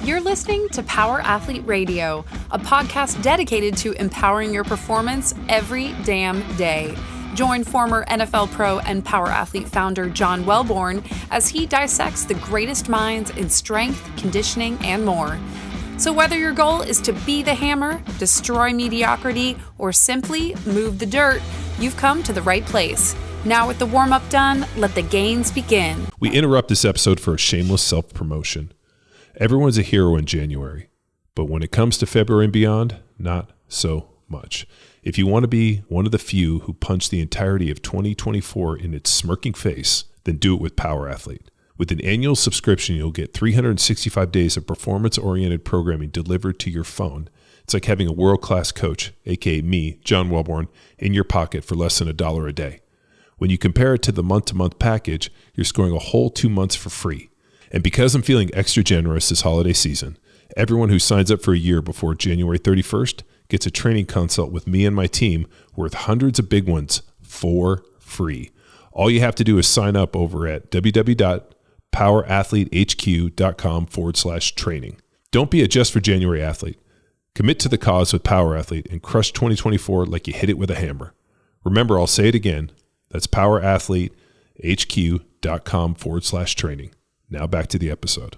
You're listening to Power Athlete Radio, a podcast dedicated to empowering your performance every damn day. Join former NFL pro and Power Athlete founder John Welborn as he dissects the greatest minds in strength, conditioning, and more. So whether your goal is to be the hammer, destroy mediocrity, or simply move the dirt, you've come to the right place. Now with the warm-up done, let the gains begin. We interrupt this episode for a shameless self-promotion. Everyone's a hero in January, but when it comes to February and beyond, not so much. If you want to be one of the few who punch the entirety of 2024 in its smirking face, then do it with Power Athlete. With an annual subscription, you'll get 365 days of performance-oriented programming delivered to your phone. It's like having a world-class coach, aka me, John Welborn, in your pocket for less than $1 a day. When you compare it to the month-to-month package, you're scoring a whole 2 months for free. And because I'm feeling extra generous this holiday season, everyone who signs up for a year before January 31st gets a training consult with me and my team worth hundreds of big ones for free. All you have to do is sign up over at www.powerathletehq.com/training. Don't be a just for January athlete. Commit to the cause with Power Athlete and crush 2024 like you hit it with a hammer. Remember, I'll say it again. That's powerathletehq.com/training. Now back to the episode.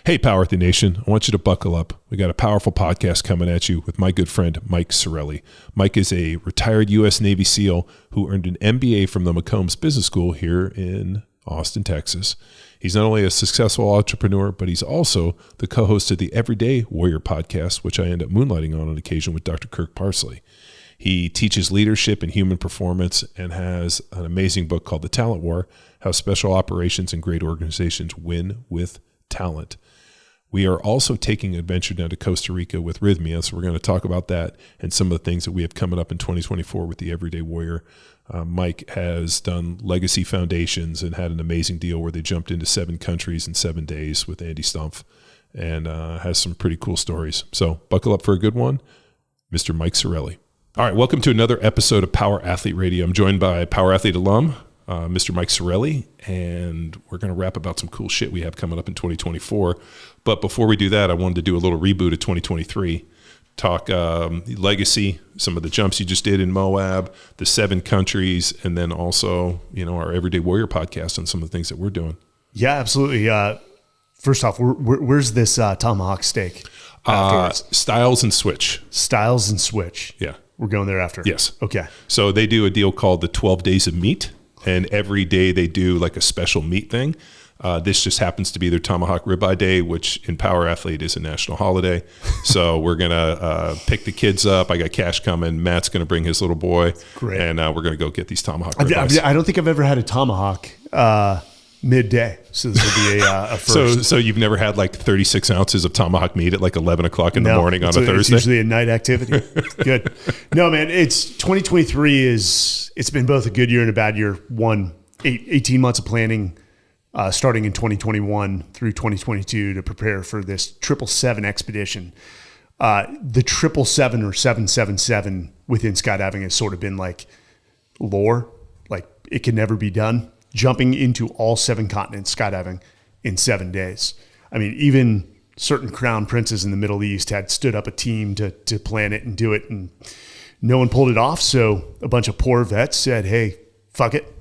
Hey, Power Athlete Nation, I want you to buckle up. We got a powerful podcast coming at you with my good friend, Mike Sarielle. Mike is a retired U.S. Navy SEAL who earned an MBA from the McCombs Business School here in Austin, Texas. He's not only a successful entrepreneur, but he's also the co-host of the Everyday Warrior podcast, which I end up moonlighting on occasion with Dr. Kirk Parsley. He teaches leadership and human performance and has an amazing book called The Talent War, How Special Operations and Great Organizations Win with Talent. We are also taking an adventure down to Costa Rica with Rythmia, so we're going to talk about that and some of the things that we have coming up in 2024 with the Everyday Warrior. Mike has done legacy foundations and had an amazing deal where they jumped into 7 countries in 7 days with Andy Stumpf and has some pretty cool stories. So buckle up for a good one, Mr. Mike Sarielle. All right, welcome to another episode of Power Athlete Radio. I'm joined by Power Athlete alum, Mr. Mike Sarielle, and we're going to rap about some cool shit we have coming up in 2024. But before we do that, I wanted to do a little reboot of 2023, talk legacy, some of the jumps you just did in Moab, the 7 countries, and then also, our Everyday Warrior podcast and some of the things that we're doing. Yeah, absolutely. First off, where's this tomahawk steak? Styles and Switch. Styles and Switch. Yeah. We're going there after. Yes. Okay. So they do a deal called the 12 Days of Meat, and every day they do like a special meat thing. This just happens to be their Tomahawk Ribeye Day, which in Power Athlete is a national holiday. So we're going to pick the kids up. I got Cash coming. Matt's going to bring his little boy. Great. And we're going to go get these Tomahawk ribeyes. I don't think I've ever had a tomahawk midday. So this will be a first. So you've never had like 36 ounces of tomahawk meat at like 11 o'clock in the morning on a Thursday? It's usually a night activity. Good. No, man, 2023 it's been both a good year and a bad year. 18 months of planning, starting in 2021 through 2022 to prepare for this 777 expedition. The 777 or 777 within skydiving has sort of been like lore, like it can never be done. Jumping into all 7 continents skydiving in 7 days. I mean, even certain crown princes in the Middle East had stood up a team to plan it and do it, and no one pulled it off. So a bunch of poor vets said, "Hey, fuck it,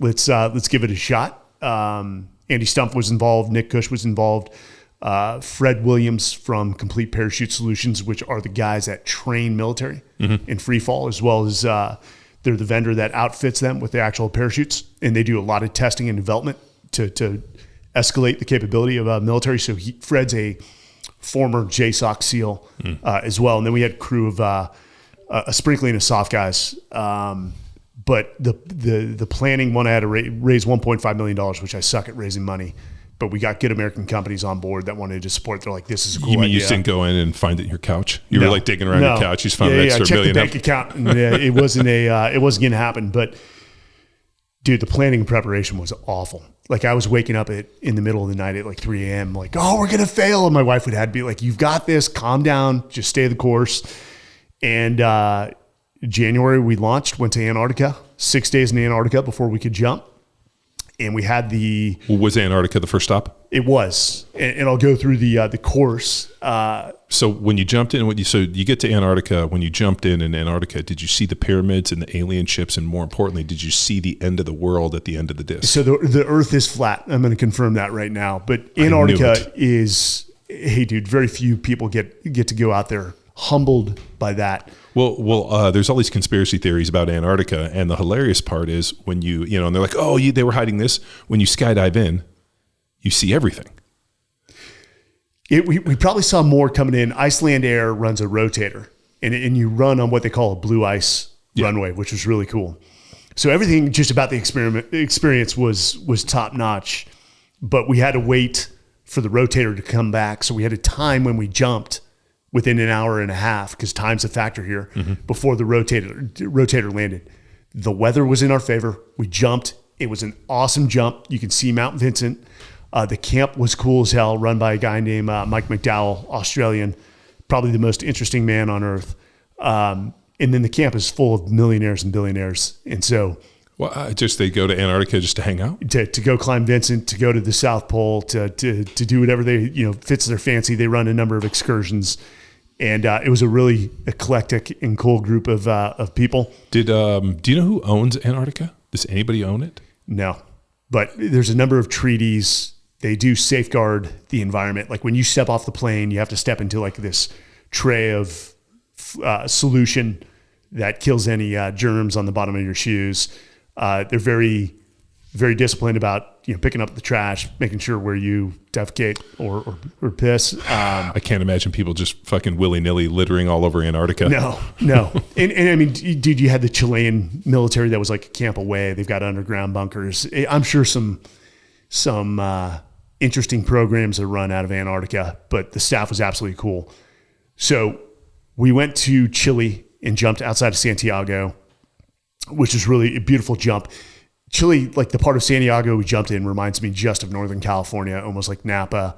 let's give it a shot." Andy Stumpf was involved, Nick Cush was involved, Fred Williams from Complete Parachute Solutions, which are the guys that train military in free fall, as well as they're the vendor that outfits them with the actual parachutes, and they do a lot of testing and development to escalate the capability of military. So Fred's a former JSOC SEAL as well. And then we had a crew of a sprinkling of soft guys. But the planning one, I had to raise $1.5 million, which I suck at raising money. But we got good American companies on board that wanted to support. They're like, "This is a cool idea." You mean you didn't go in and find it in your couch? You were like digging around your couch. You just found an extra $1 million. The bank account. And, it wasn't going to happen. But dude, the planning and preparation was awful. Like I was waking up in the middle of the night at like 3 a.m. like, "Oh, we're gonna fail," and my wife would have to be like, "You've got this. Calm down. Just stay the course." And January we launched. Went to Antarctica. 6 days in Antarctica before we could jump. And we had Was Antarctica the first stop? It was. And I'll go through the course. So when you jumped in, so you get to Antarctica, when you jumped in Antarctica, did you see the pyramids and the alien ships? And more importantly, did you see the end of the world at the end of the disc? So the Earth is flat. I'm going to confirm that right now. But Antarctica is, hey, dude, very few people get to go out there. Humbled by that. Well, there's all these conspiracy theories about Antarctica, and the hilarious part is when and they're like, oh, they were hiding this. When you skydive in, you see everything. We probably saw more coming in. Iceland Air runs a rotator, and you run on what they call a blue ice runway, which was really cool. So everything just about the experience was top notch, but we had to wait for the rotator to come back. So we had a time when we jumped within an hour and a half, because time's a factor here, before the rotator landed. The weather was in our favor. We jumped. It was an awesome jump. You can see Mount Vincent. The camp was cool as hell, run by a guy named Mike McDowell, Australian, probably the most interesting man on earth. And then the camp is full of millionaires and billionaires. And so... Well, they go to Antarctica just to hang out? To go climb Vincent, to go to the South Pole, to do whatever they, fits their fancy. They run a number of excursions. And it was a really eclectic and cool group of people. Do you know who owns Antarctica? Does anybody own it? No, but there's a number of treaties. They do safeguard the environment. Like when you step off the plane, you have to step into like this tray of solution that kills any germs on the bottom of your shoes. They're very, very disciplined about picking up the trash, making sure where you defecate or piss. I can't imagine people just fucking willy-nilly littering all over Antarctica. No. And I mean, dude, you had the Chilean military that was like a camp away. They've got underground bunkers. I'm sure some interesting programs are run out of Antarctica, but the staff was absolutely cool. So we went to Chile and jumped outside of Santiago, which is really a beautiful jump. Chile, like the part of Santiago we jumped in, reminds me just of Northern California, almost like Napa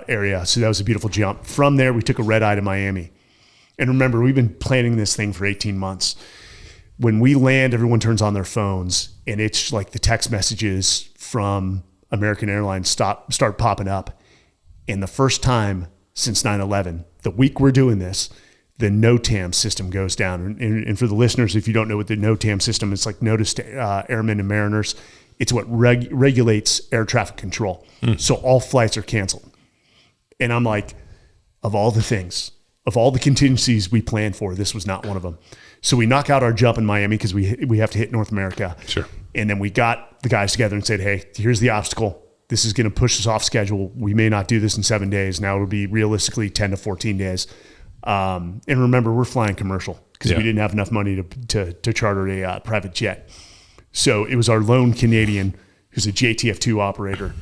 area. So that was a beautiful jump. From there, we took a red eye to Miami. And remember, we've been planning this thing for 18 months. When we land, everyone turns on their phones, and it's like the text messages from American Airlines start popping up. And the first time since 9/11, the week we're doing this, the NOTAM system goes down. And for the listeners, if you don't know what the NOTAM system is, like Notice to Airmen and Mariners, it's what regulates air traffic control. So all flights are canceled. And I'm like, of all the things, of all the contingencies we planned for, this was not one of them. So we knock out our jump in Miami because we have to hit North America. Sure. And then we got the guys together and said, hey, here's the obstacle. This is going to push us off schedule. We may not do this in 7 days. Now it'll be realistically 10 to 14 days. And remember, we're flying commercial because we didn't have enough money to charter a private jet. So it was our lone Canadian, who's a JTF2 operator,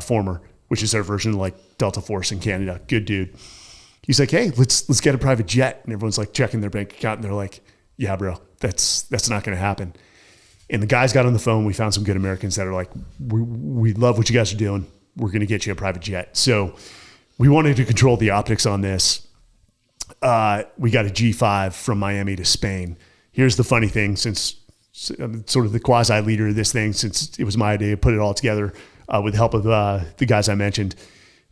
former, which is our version of like Delta Force in Canada. Good dude. He's like, hey, let's get a private jet. And everyone's like checking their bank account, and they're like, yeah, bro, that's not going to happen. And the guys got on the phone. We found some good Americans that are like, we love what you guys are doing. We're going to get you a private jet. So we wanted to control the optics on this. We got a G5 from Miami to Spain. Here's the funny thing, since I'm sort of the quasi leader of this thing, since it was my idea to put it all together with the help of the guys I mentioned,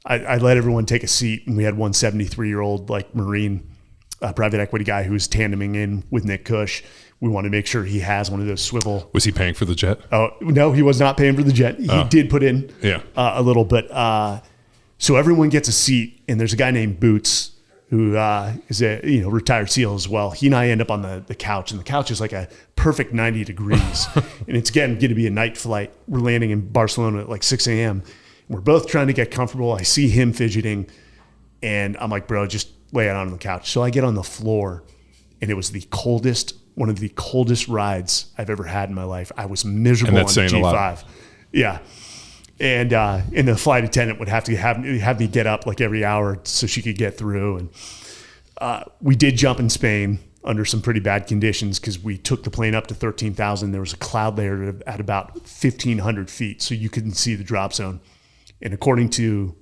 I let everyone take a seat, and we had one 73-year-old like Marine private equity guy who was tandeming in with Nick Cush. We want to make sure he has one of those swivel. Was he paying for the jet? Oh, no, he was not paying for the jet. He did put in a little bit. So everyone gets a seat, and there's a guy named Boots who is a retired SEAL as well. He and I end up on the couch, and the couch is like a perfect 90 degrees. And it's again going to be a night flight. We're landing in Barcelona at like 6 a.m. We're both trying to get comfortable. I see him fidgeting, and I'm like, bro, just lay it on the couch. So I get on the floor, and it was one of the coldest rides I've ever had in my life. I was miserable on the G5. Yeah. And the flight attendant would have to have me get up like every hour so she could get through. And we did jump in Spain under some pretty bad conditions because we took the plane up to 13,000. There was a cloud layer at about 1,500 feet, so you couldn't see the drop zone. And according to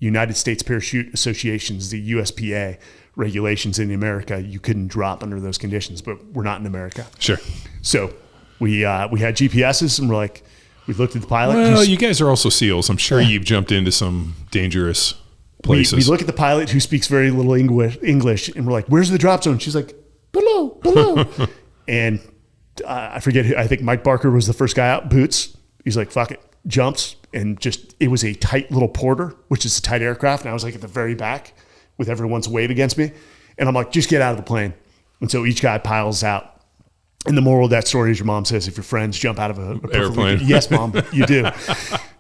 United States Parachute Association's, the USPA regulations in America, you couldn't drop under those conditions, but we're not in America. Sure. So we had GPSs, and we're like, We looked at the pilot. Well, you guys are also SEALs. I'm sure you've jumped into some dangerous places. We look at the pilot who speaks very little English, and we're like, "Where's the drop zone?" She's like, "Below." And I forget who. I think Mike Barker was the first guy out. Boots. He's like, "Fuck it," jumps, and it was a tight little Porter, which is a tight aircraft, and I was like at the very back with everyone's weight against me, and I'm like, "Just get out of the plane." And so each guy piles out. And the moral of that story is your mom says, if your friends jump out of a airplane. Yes, Mom, you do.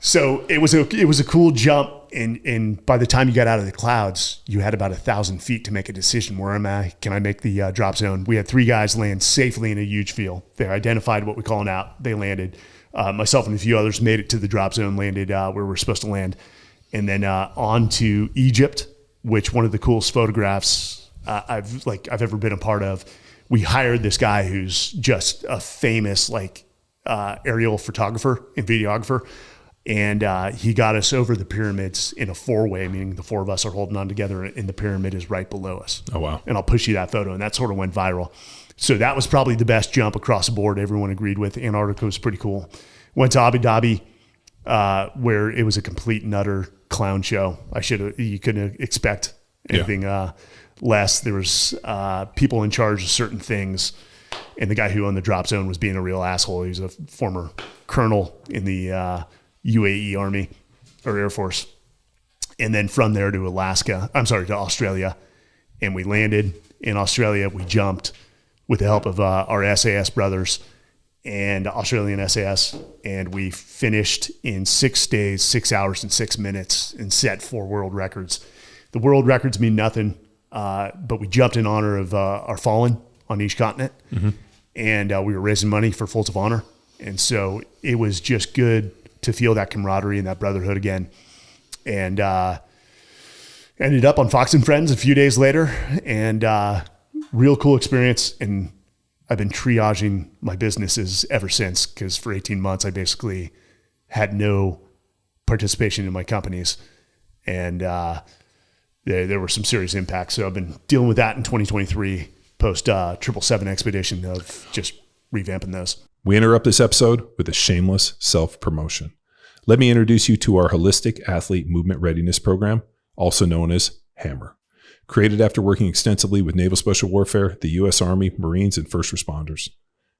So it was a cool jump. And by the time you got out of the clouds, you had about 1,000 feet to make a decision. Where am I? Can I make the drop zone? We had 3 guys land safely in a huge field. They identified what we call an out. They landed. Myself and a few others made it to the drop zone, landed where we were supposed to land. And then on to Egypt, which one of the coolest photographs I've ever been a part of. We hired this guy who's just a famous aerial photographer and videographer. And he got us over the pyramids in a 4-way, meaning the 4 of us are holding on together and the pyramid is right below us. Oh, wow. And I'll push you that photo. And that sort of went viral. So that was probably the best jump across the board. Everyone agreed with. Antarctica was pretty cool. Went to Abu Dhabi, where it was a complete and utter clown show. You couldn't expect anything less. There was people in charge of certain things, and the guy who owned the drop zone was being a real asshole. He was a former colonel in the UAE Army or Air Force. And then from there to Australia, and we landed in Australia. We jumped with the help of our SAS brothers and Australian SAS, and we finished in 6 days, 6 hours and 6 minutes, and set 4 world records. The world records mean nothing. But we jumped in honor of our fallen on each continent, and we were raising money for Folds of Honor. And so it was just good to feel that camaraderie and that brotherhood again. And ended up on Fox and Friends a few days later, and real cool experience. And I've been triaging my businesses ever since, because for 18 months I basically had no participation in my companies. And there were some serious impacts. So I've been dealing with that in 2023 post 777 expedition of just revamping those. We interrupt this episode with a shameless self-promotion. Let me introduce you to our Holistic Athlete Movement Readiness Program, also known as HAMMER. Created after working extensively with Naval Special Warfare, the U.S. Army, Marines, and first responders.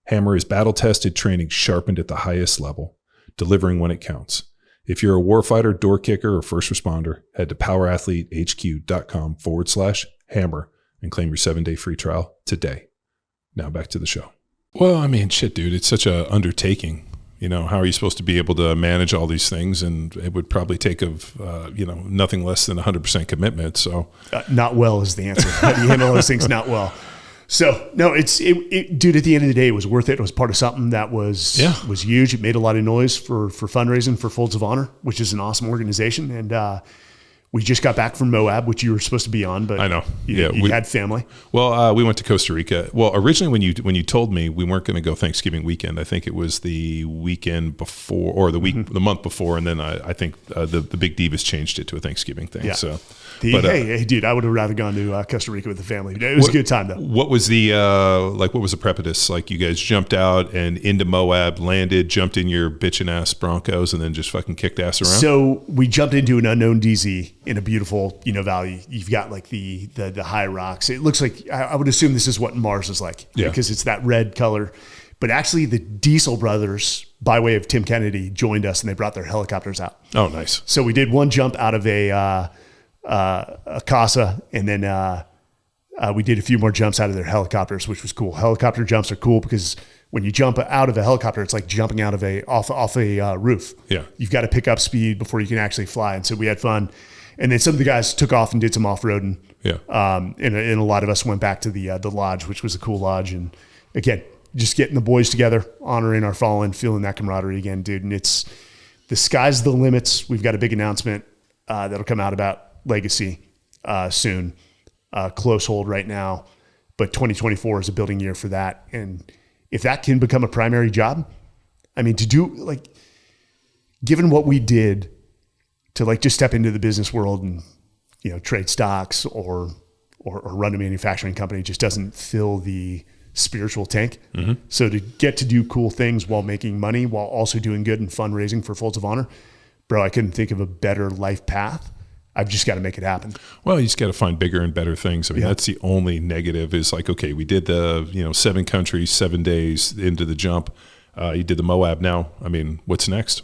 HAMMER is battle-tested training sharpened at the highest level, delivering when it counts. If you're a warfighter, door kicker, or first responder, head to powerathletehq.com/hammer and claim your 7-day free trial today. Now back to the show. Well, I mean, shit, dude, it's such a undertaking. How are you supposed to be able to manage all these things? And it would probably take nothing less than 100% commitment. So not well is the answer. How do you handle those things? Not well. So no, dude, at the end of the day, it was worth it. It was part of something that was huge. It made a lot of noise for fundraising for Folds of Honor, which is an awesome organization. And we just got back from Moab, which you were supposed to be on, but I know. You had family. Well, we went to Costa Rica. Well, originally when you told me we weren't going to go Thanksgiving weekend, I think it was the weekend before or the month before. And then I think the Big Divas changed it to a Thanksgiving thing. Yeah. So. Hey, dude, I would have rather gone to Costa Rica with the family. It was a good time, though. What was the what was the prepatus? Like, you guys jumped out and into Moab, landed, jumped in your bitchin' ass Broncos, and then just fucking kicked ass around? So we jumped into an unknown DZ in a beautiful, valley. You've got like the high rocks. It looks like, I would assume this is what Mars is like, because it's that red color. But actually, the Diesel brothers, by way of Tim Kennedy, joined us, and they brought their helicopters out. Oh, nice. So we did one jump out of a Casa, and then we did a few more jumps out of their helicopters, which was cool. Helicopter jumps are cool because when you jump out of a helicopter, it's like jumping out of off a roof. Yeah, you've got to pick up speed before you can actually fly, and so we had fun. And then some of the guys took off and did some off-roading. Yeah, and a lot of us went back to the lodge, which was a cool lodge. And again, just getting the boys together, honoring our fallen, feeling that camaraderie again, dude. And it's the sky's the limits. We've got a big announcement that'll come out about Legacy soon. Close hold right now, but 2024 is a building year for that. And if that can become a primary job, I mean, to do given what we did to just step into the business world and trade stocks or run a manufacturing company just doesn't fill the spiritual tank. So to get to do cool things while making money, while also doing good and fundraising for Folds of Honor, bro, I couldn't think of a better life path. I've just got to make it happen. Well, you just got to find bigger and better things. I mean, that's the only negative is like, okay, we did the, 7 countries, 7 days into the jump. You did the Moab now. I mean, what's next?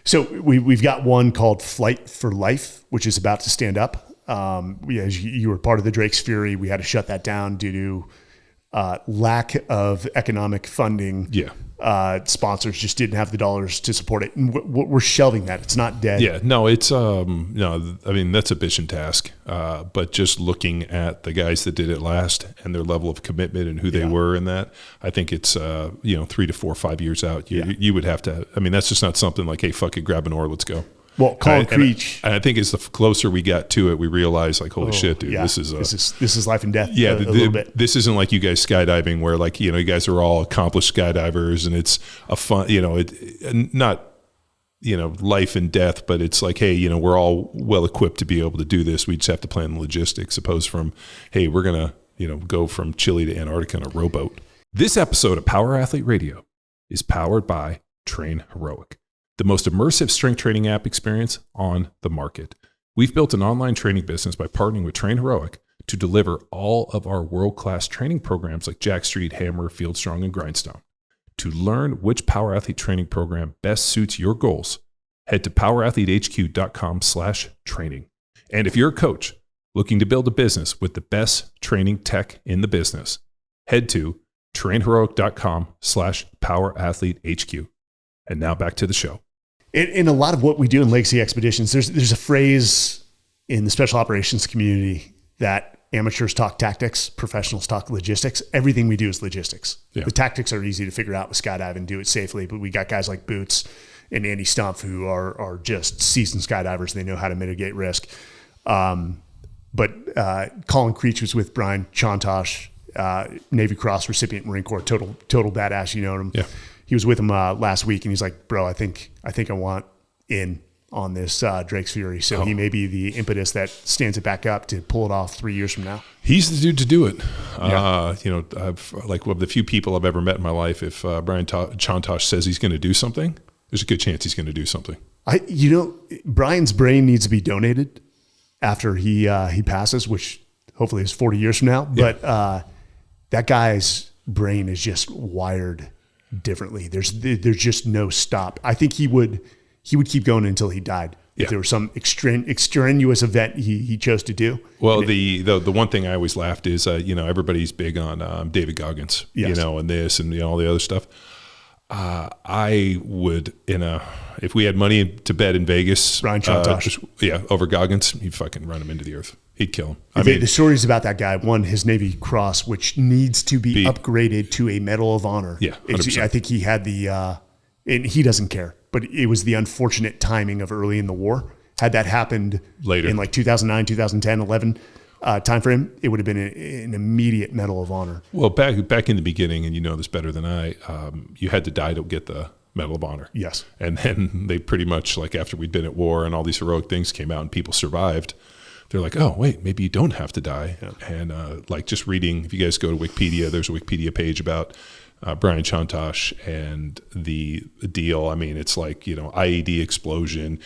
So we've got one called Flight for Life, which is about to stand up. As you were part of the Drake's Fury, we had to shut that down due to lack of economic funding. Yeah. Sponsors just didn't have the dollars to support it. And we're shelving that. It's not dead. Yeah, no, it's, no, I mean, that's a bitchin' task. But just looking at the guys that did it last and their level of commitment and who they were in that, I think it's, 3 to 4 or 5 years out. You would have to, I mean, that's just not something like, hey, fuck it, grab an oar, let's go. Well, Colin Creech. And I think as the closer we got to it, we realized like, holy shit, dude, this is life and death. Yeah, a little bit. This isn't like you guys skydiving where like, you guys are all accomplished skydivers and it's a fun, not, life and death, but it's like, hey, we're all well equipped to be able to do this. We just have to plan the logistics opposed from, hey, we're going to, go from Chile to Antarctica on a rowboat. This episode of Power Athlete Radio is powered by Train Heroic, the most immersive strength training app experience on the market. We've built an online training business by partnering with Train Heroic to deliver all of our world-class training programs like Jack Street, Hammer, Field Strong, and Grindstone. To learn which Power Athlete training program best suits your goals, head to powerathletehq.com/training. And if you're a coach looking to build a business with the best training tech in the business, head to trainheroic.com/powerathletehq. And now back to the show. In a lot of what we do in Legacy Expeditions, there's a phrase in the special operations community that amateurs talk tactics, professionals talk logistics. Everything we do is logistics. Yeah. The tactics are easy to figure out with skydive and do it safely, but we got guys like Boots and Andy Stumpf who are just seasoned skydivers. They know how to mitigate risk. But Colin Creech was with Brian Chontosh, Navy Cross recipient, Marine Corps, total badass. You know him. Yeah. He was with him last week, and he's like, "Bro, I think I want in on this Drake's Fury." So he may be the impetus that stands it back up to pull it off 3 years from now. He's the dude to do it. I've like one of the few people I've ever met in my life. If Brian Chontosh says he's going to do something, there's a good chance he's going to do something. Brian's brain needs to be donated after he passes, which hopefully is 40 years from now. Yeah. But that guy's brain is just wired differently. There's just no stop. I think he would keep going until he died. Yeah. If there was some extraneous event he chose to do. Well, the one thing I always laughed is, everybody's big on David Goggins, yes. And this and all the other stuff. I would, if we had money to bet in Vegas, Brian Chontosh, over Goggins, he'd fucking run him into the earth. He'd kill him. The stories about that guy, one, his Navy Cross, which needs to be upgraded to a Medal of Honor. Yeah, 100%. I think he had and he doesn't care, but it was the unfortunate timing of early in the war. Had that happened later in like 2009, 2010, 11 timeframe, it would have been an immediate Medal of Honor. Well, back in the beginning, and you know this better than I, you had to die to get the Medal of Honor. Yes. And then they pretty much, like after we'd been at war and all these heroic things came out and people survived, they're like, oh, wait, maybe you don't have to die. Yeah. And like just reading, if you guys go to Wikipedia, there's a Wikipedia page about Brian Chontosh and the deal. I mean, it's like, IED explosion,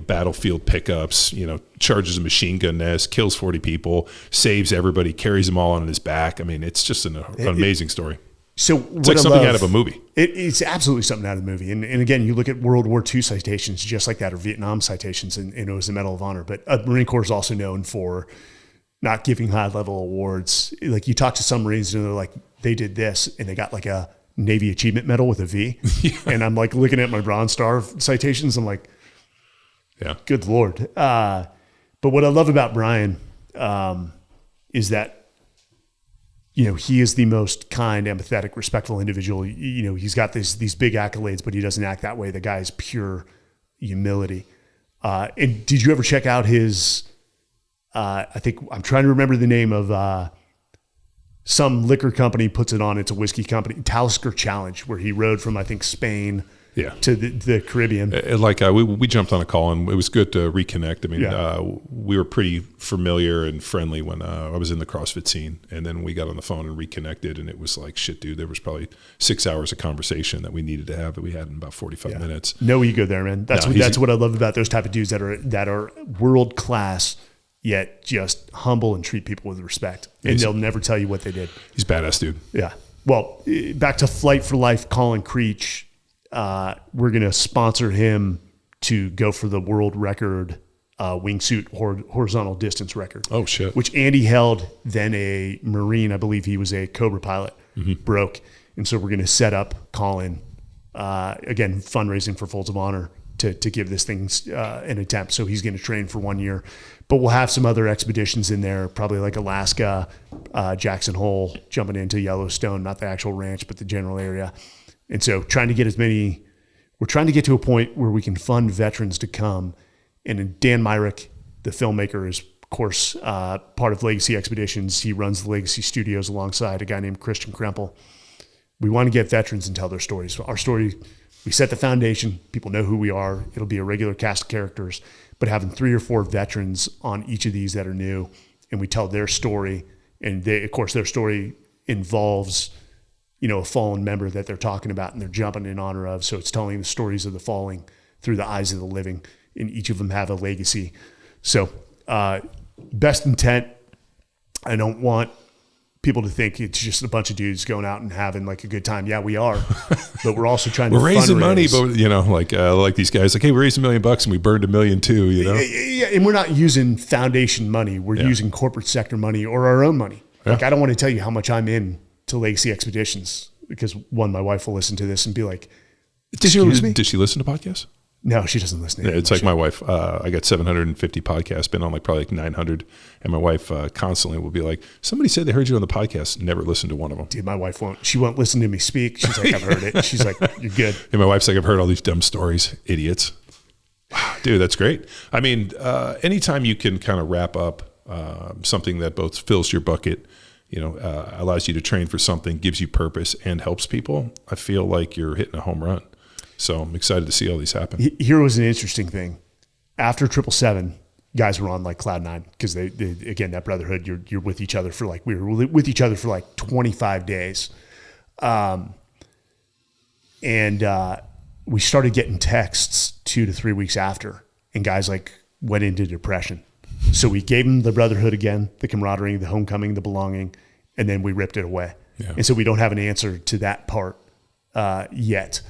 battlefield pickups, charges a machine gun nest, kills 40 people, saves everybody, carries them all on his back. I mean, it's just an amazing story. So it's like something out of a movie. It's absolutely something out of the movie. And again, you look at World War II citations just like that, or Vietnam citations, and it was the Medal of Honor. But Marine Corps is also known for not giving high-level awards. Like you talk to some Marines and they're like, they did this, and they got like a Navy Achievement Medal with a V. Yeah. And I'm like looking at my Bronze Star citations. I'm like, yeah, good Lord. But what I love about Brian is that, he is the most kind, empathetic, respectful individual. He's got these big accolades, but he doesn't act that way. The guy's pure humility. And did you ever check out his, I think I'm trying to remember the name of some liquor company puts it on. It's a whiskey company, Talisker Challenge, where he rode from, I think, Spain to the Caribbean. Like we jumped on a call, and it was good to reconnect. I mean, we were pretty familiar and friendly when I was in the CrossFit scene, and then we got on the phone and reconnected, and it was like, shit, dude, there was probably 6 hours of conversation that we needed to have that we had in about 45 minutes. No ego there, man. That's what I love about those type of dudes that are world class, yet just humble and treat people with respect. And they'll never tell you what they did. He's badass, dude. Yeah. Well, back to Flight for Life, Colin Creech. We're going to sponsor him to go for the world record wingsuit horizontal distance record. Oh, shit. Which Andy held, then a Marine, I believe he was a Cobra pilot, broke. And so we're going to set up Colin, again, fundraising for Folds of Honor to give this thing an attempt. So he's going to train for 1 year. But we'll have some other expeditions in there, probably like Alaska, Jackson Hole, jumping into Yellowstone, not the actual ranch, but the general area. And so we're trying to get to a point where we can fund veterans to come. And Dan Myrick, the filmmaker, is, of course, part of Legacy Expeditions. He runs the Legacy Studios alongside a guy named Christian Krempel. We want to get veterans and tell their stories. So our story, we set the foundation. People know who we are. It'll be a regular cast of characters. But having 3 or 4 veterans on each of these that are new, and we tell their story, and of course, their story involves, a fallen member that they're talking about and they're jumping in honor of. So it's telling the stories of the falling through the eyes of the living, and each of them have a legacy. So best intent. I don't want people to think it's just a bunch of dudes going out and having like a good time. Yeah, we are, but we're also trying to raising money, but like these guys, like, hey, we raised $1 million and we burned $1 million too, Yeah, and we're not using foundation money. We're using corporate sector money or our own money. Yeah. Like, I don't want to tell you how much I'm in to Legacy Expeditions because my wife will listen to this and be like, "Excuse me?" Did she listen to podcasts? No, she doesn't listen to it. Yeah, it's like my wife. I got 750 podcasts, been on probably 900. And my wife constantly will be like, somebody said they heard you on the podcast. Never listened to one of them. Dude, my wife won't listen to me speak. She's like, I've heard it. She's like, you're good. And my wife's like, I've heard all these dumb stories. Idiots. Wow, dude, that's great. I mean, anytime you can kind of wrap up something that both fills your bucket, allows you to train for something, gives you purpose, and helps people, I feel like you're hitting a home run. So I'm excited to see all these happen. Here was an interesting thing. After 777, guys were on like cloud 9 because they again, that brotherhood, you're with each other for like, we were with each other for like 25 days. And we started getting texts 2 to 3 weeks after, and guys like went into depression. So we gave them the brotherhood again, the camaraderie, the homecoming, the belonging, and then we ripped it away. Yeah. And so we don't have an answer to that part yet,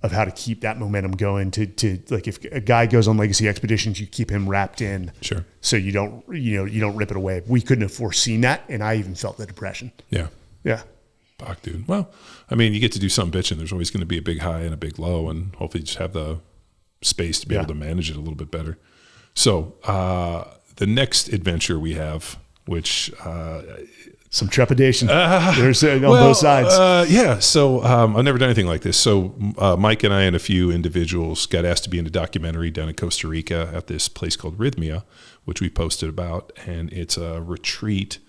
of how to keep that momentum going to like, if a guy goes on Legacy Expeditions, you keep him wrapped in. Sure. So you don't rip it away. We couldn't have foreseen that. And I even felt the depression. Yeah. Yeah. Fuck, dude. Well, I mean, you get to do some bitching. There's always going to be a big high and a big low, and hopefully you just have the space to be able to manage it a little bit better. So the next adventure we have, which some trepidation. There's on both sides. Yeah. So I've never done anything like this. So Mike and I and a few individuals got asked to be in a documentary down in Costa Rica at this place called Rythmia, which we posted about. And it's a retreat,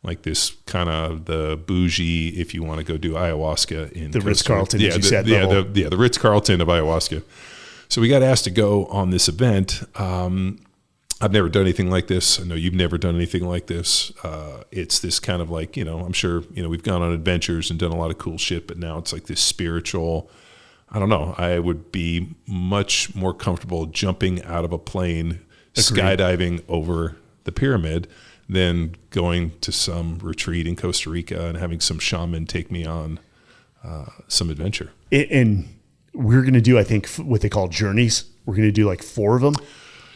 like this kind of the bougie, if you want to go do ayahuasca in the Ritz-Carlton, as you said. The Ritz-Carlton of ayahuasca. So we got asked to go on this event. I've never done anything like this. I know you've never done anything like this. It's this kind of like, I'm sure, we've gone on adventures and done a lot of cool shit, but now it's like this spiritual, I don't know. I would be much more comfortable jumping out of a plane, skydiving over the pyramid than going to some retreat in Costa Rica and having some shaman take me on some adventure. And we're going to do, I think, what they call journeys. We're going to do like 4 of them.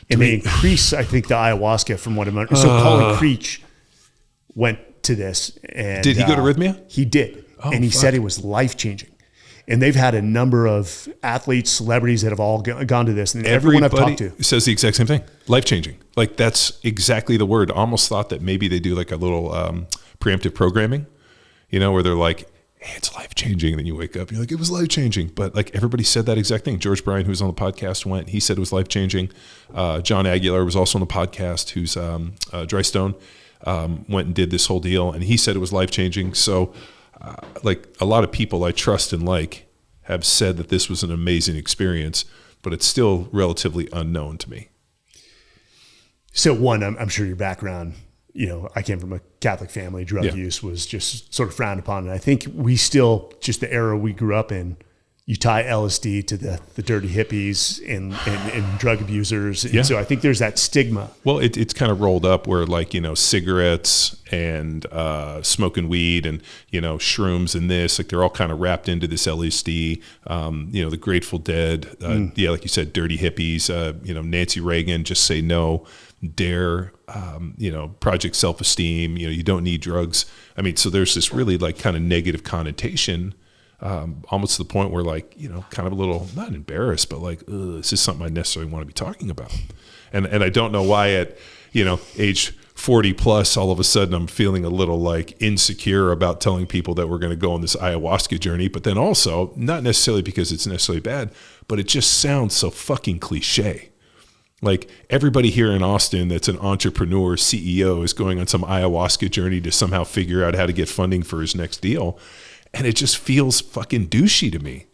And they increase, I think, the ayahuasca from what I'm understanding. So Colin Creech went to this. And did he go to Rythmia? He did. And he said it was life-changing. And they've had a number of athletes, celebrities that have all gone to this. And everyone I've talked to says the exact same thing. Life-changing. Like, that's exactly the word. I almost thought that maybe they do like a little preemptive programming, where they're like, hey, it's life-changing. And then you wake up, you're like, it was life-changing. But like, everybody said that exact thing. George Bryan, who's on the podcast, he said it was life-changing. John Aguilar was also on the podcast, who's Dry Stone, went and did this whole deal. And he said it was life-changing. So like a lot of people I trust and like have said that this was an amazing experience, but it's still relatively unknown to me. So one, I'm sure your background, I came from a Catholic family. Drug use was just sort of frowned upon. And I think we still, just the era we grew up in, you tie LSD to the dirty hippies and drug abusers. And so I think there's that stigma. Well, it's kind of rolled up where cigarettes and smoking weed and, shrooms and this, like they're all kind of wrapped into this LSD, the Grateful Dead, like you said, dirty hippies, Nancy Reagan, Just Say No, Dare, Project Self-Esteem, you don't need drugs. I mean, so there's this really like kind of negative connotation, almost to the point where kind of a little, not embarrassed, but like, this is something I necessarily want to be talking about. And I don't know why at, age 40 plus, all of a sudden I'm feeling a little like insecure about telling people that we're going to go on this ayahuasca journey, but then also not necessarily because it's necessarily bad, but it just sounds so fucking cliche. Like everybody here in Austin that's an entrepreneur, CEO is going on some ayahuasca journey to somehow figure out how to get funding for his next deal. And it just feels fucking douchey to me.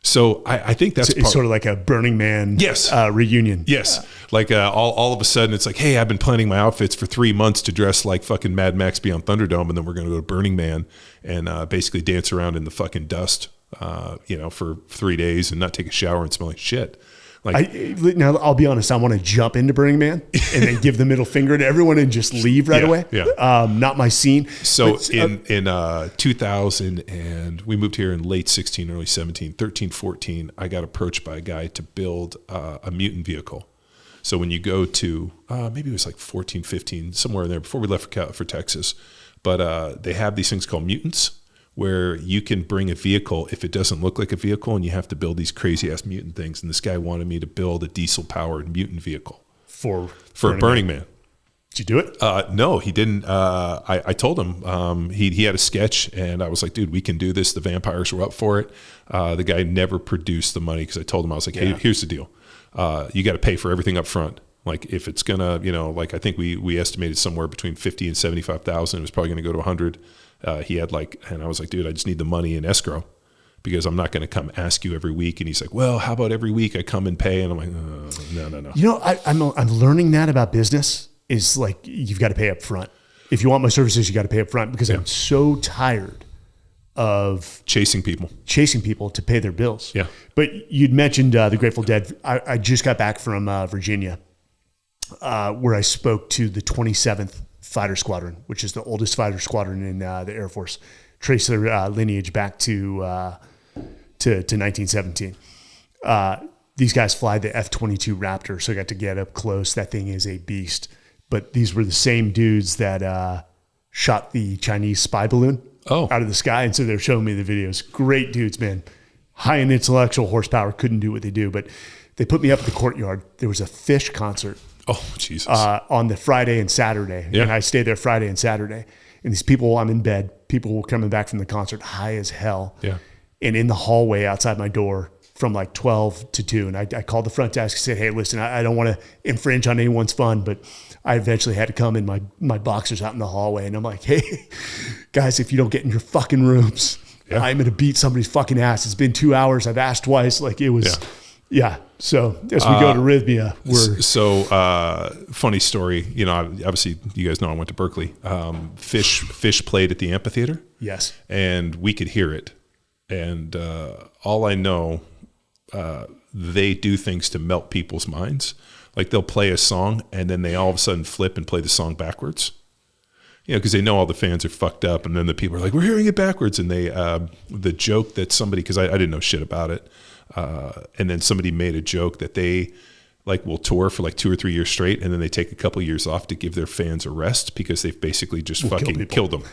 So I think that's it's sort of like a Burning Man reunion. Yes. Like all of a sudden it's like, hey, I've been planning my outfits for 3 months to dress like fucking Mad Max Beyond Thunderdome. And then we're going to go to Burning Man and basically dance around in the fucking dust, for 3 days and not take a shower and smell like shit. Now, I'll be honest, I want to jump into Burning Man and then give the middle finger to everyone and just leave right away. Yeah. Not my scene. So in 2000, and we moved here in late 16, early 17, 13, 14, I got approached by a guy to build a mutant vehicle. So when you go to, maybe it was like 14, 15, somewhere in there before we left for Texas, but they have these things called mutants, where you can bring a vehicle if it doesn't look like a vehicle, and you have to build these crazy ass mutant things. And this guy wanted me to build a diesel powered mutant vehicle for Burning Man. Did you do it? No, he didn't. I told him he had a sketch, and I was like, dude, we can do this. The vampires were up for it. The guy never produced the money because I told him, I was like, hey, here's the deal. You got to pay for everything up front. Like if it's gonna, I think we estimated somewhere between 50 and 75,000. It was probably going to go to 100. He had and I was like, dude, I just need the money in escrow because I'm not going to come ask you every week. And he's like, well, how about every week I come and pay? And I'm like, no. I'm learning that about business is like, you've got to pay up front. If you want my services, you got to pay up front because I'm so tired of chasing people to pay their bills. Yeah. But you'd mentioned the Grateful Dead. I just got back from Virginia where I spoke to the 27th Fighter Squadron, which is the oldest fighter squadron in the Air Force, trace their lineage back to 1917. These guys fly the F-22 Raptor, so I got to get up close. That thing is a beast. But these were the same dudes that shot the Chinese spy balloon out of the sky, and so they're showing me the videos. Great dudes, man. High in intellectual horsepower, couldn't do what they do. But they put me up at the courtyard. There was a Fish concert. Oh, Jesus. On the Friday and Saturday. Yeah. And I stayed there Friday and Saturday. And these people, I'm in bed, people were coming back from the concert high as hell. Yeah. And in the hallway outside my door from like 12 to 2. And I called the front desk and said, hey, listen, I don't want to infringe on anyone's fun, but I eventually had to come in my boxers out in the hallway. And I'm like, hey, guys, if you don't get in your fucking rooms, I'm going to beat somebody's fucking ass. It's been 2 hours. I've asked twice. Like it was... Yeah. So as we go to Rythmia, funny story. Obviously you guys know I went to Berkeley. Fish played at the amphitheater. Yes. And we could hear it. And all I know, they do things to melt people's minds. Like they'll play a song and then they all of a sudden flip and play the song backwards. Because they know all the fans are fucked up. And then the people are like, we're hearing it backwards. And they, the joke that somebody, because I didn't know shit about it. And then somebody made a joke that they will tour for 2 or 3 years straight. And then they take a couple years off to give their fans a rest because they've basically just fucking killed them.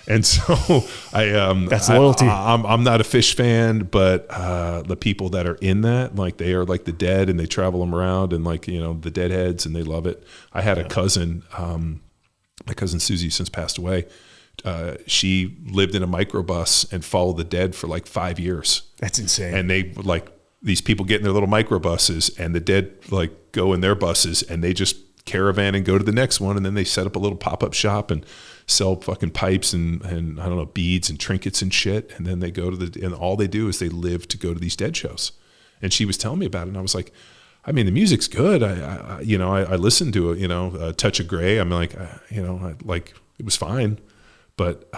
And so that's loyalty. I'm not a Fish fan, but the people that are in that, they are like the Dead and they travel them around and the Deadheads and they love it. I had a cousin, my cousin Susie since passed away. She lived in a microbus and followed the Dead for 5 years. That's insane. And they these people get in their little microbuses and the Dead go in their buses and they just caravan and go to the next one. And then they set up a little pop-up shop and sell fucking pipes and I don't know, beads and trinkets and shit. And then they go to and all they do is they live to go to these Dead shows. And she was telling me about it. And I was like, I mean, the music's good. I listened to it, Touch of Grey. I'm like, it was fine. But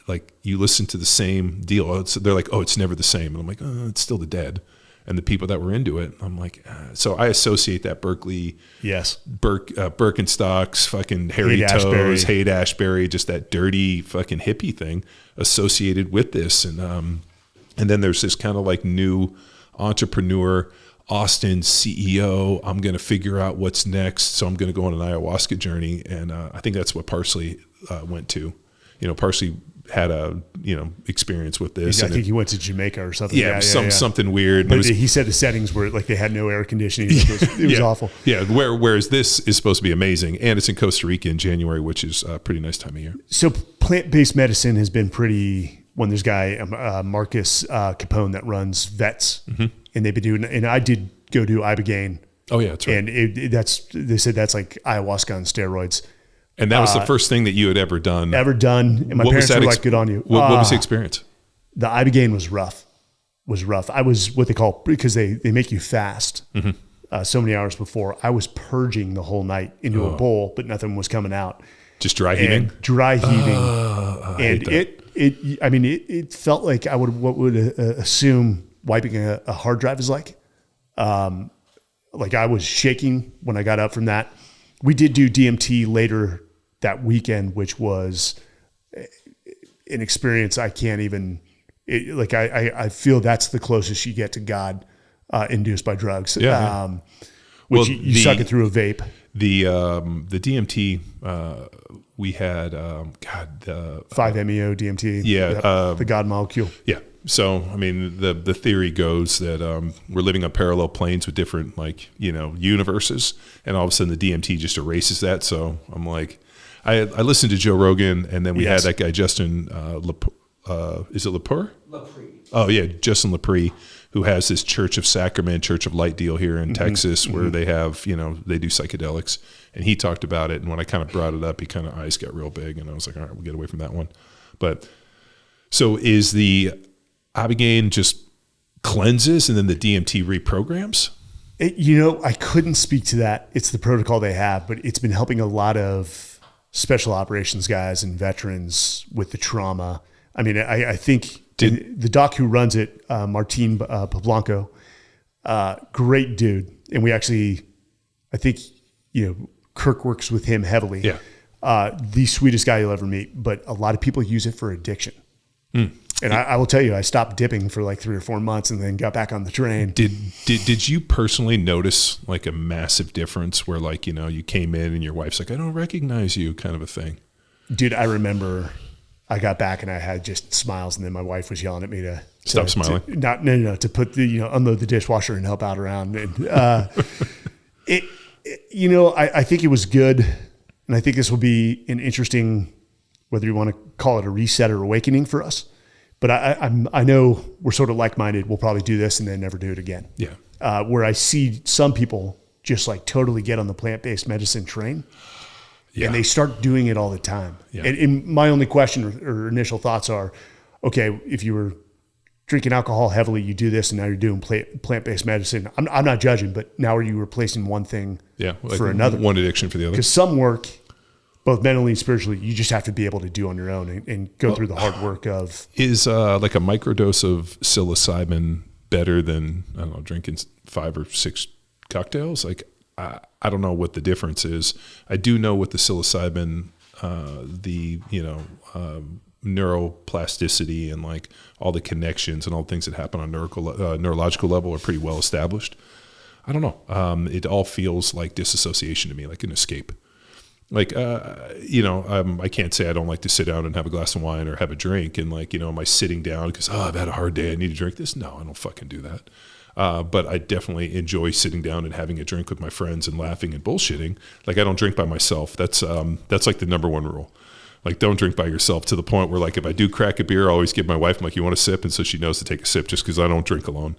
like you listen to the same deal. They're like, oh, it's never the same. And I'm like, oh, it's still the Dead. And the people that were into it, I'm like, so I associate that Berkeley, yes, Birkenstocks, fucking hairy toes, Haight-Ashbury, just that dirty fucking hippie thing associated with this. And then there's this kind of like new entrepreneur, Austin CEO. I'm going to figure out what's next. So I'm going to go on an ayahuasca journey. And I think that's what Parsley went to. Parsley had a experience with this. I think he went to Jamaica or something. Yeah, something weird. But he said the settings were like they had no air conditioning. It was awful. Yeah, whereas this is supposed to be amazing, and it's in Costa Rica in January, which is a pretty nice time of year. So plant-based medicine has been pretty. When there's a guy Marcus Capone that runs Vets, and they've been doing. And I did go do Ibogaine. Oh yeah, that's right. And they said that's like ayahuasca on steroids. And that was the first thing that you had ever done. And my parents were like, good on you. What was the experience? The Ibogaine was rough. I was what they call, because they make you fast so many hours before. I was purging the whole night into a bowl, but nothing was coming out. Just dry heaving? Dry heaving. And it felt like what would assume wiping a hard drive is like. Like I was shaking when I got up from that. We did do DMT later that weekend, which was an experience I can't even, I feel that's the closest you get to God induced by drugs. Yeah. You suck it through a vape. The DMT, we had, the 5-MeO DMT. Yeah. The God molecule. Yeah. So, I mean, the theory goes that we're living on parallel planes with different, universes, and all of a sudden the DMT just erases that. So I'm like, I listened to Joe Rogan, and then we had that guy, Justin, is it Lepre? Lepre. Oh, yeah, Justin Lepre, who has this Church of Sacrament, Church of Light deal here in Texas, where they have, they do psychedelics. And he talked about it, and when I kind of brought it up, he kind of eyes got real big, and I was like, all right, we'll get away from that one. But so is the Ibogaine just cleanses and then the DMT reprograms? I couldn't speak to that. It's the protocol they have, but it's been helping a lot of special operations guys and veterans with the trauma. I mean, I think the doc who runs it, Martin Poblanco, great dude. And we actually, I think, Kirk works with him heavily. Yeah. The sweetest guy you'll ever meet, but a lot of people use it for addiction. And I will tell you, I stopped dipping for like 3 or 4 months and then got back on the train. Did you personally notice like a massive difference where you came in and your wife's like, I don't recognize you, kind of a thing? Dude, I remember I got back and I had just smiles, and then my wife was yelling at me to stop smiling. To put the unload the dishwasher and help out around. And I think it was good, and I think this will be an interesting, whether you want to call it a reset or awakening for us. But I know we're sort of like-minded. We'll probably do this and then never do it again. Yeah. Where I see some people just like totally get on the plant-based medicine train, and they start doing it all the time. Yeah. And my only question or initial thoughts are, okay, if you were drinking alcohol heavily, you do this, and now you're doing plant-based medicine. I'm not judging, but now are you replacing one thing for another? One addiction for the other. Because some work, both mentally and spiritually, you just have to be able to do on your own and go through the hard work of. Is like a microdose of psilocybin better than, I don't know, drinking 5 or 6 cocktails? Like, I don't know what the difference is. I do know with the psilocybin, neuroplasticity and like all the connections and all the things that happen on neurological level are pretty well established. I don't know. It all feels like disassociation to me, like an escape. Like, I can't say I don't like to sit down and have a glass of wine or have a drink. And like, am I sitting down because, I've had a hard day, I need to drink this? No, I don't fucking do that. But I definitely enjoy sitting down and having a drink with my friends and laughing and bullshitting. Like, I don't drink by myself. That's like the number one rule. Like, don't drink by yourself, to the point where like, if I do crack a beer, I always give my wife, I'm like, you want a sip? And so she knows to take a sip just because I don't drink alone.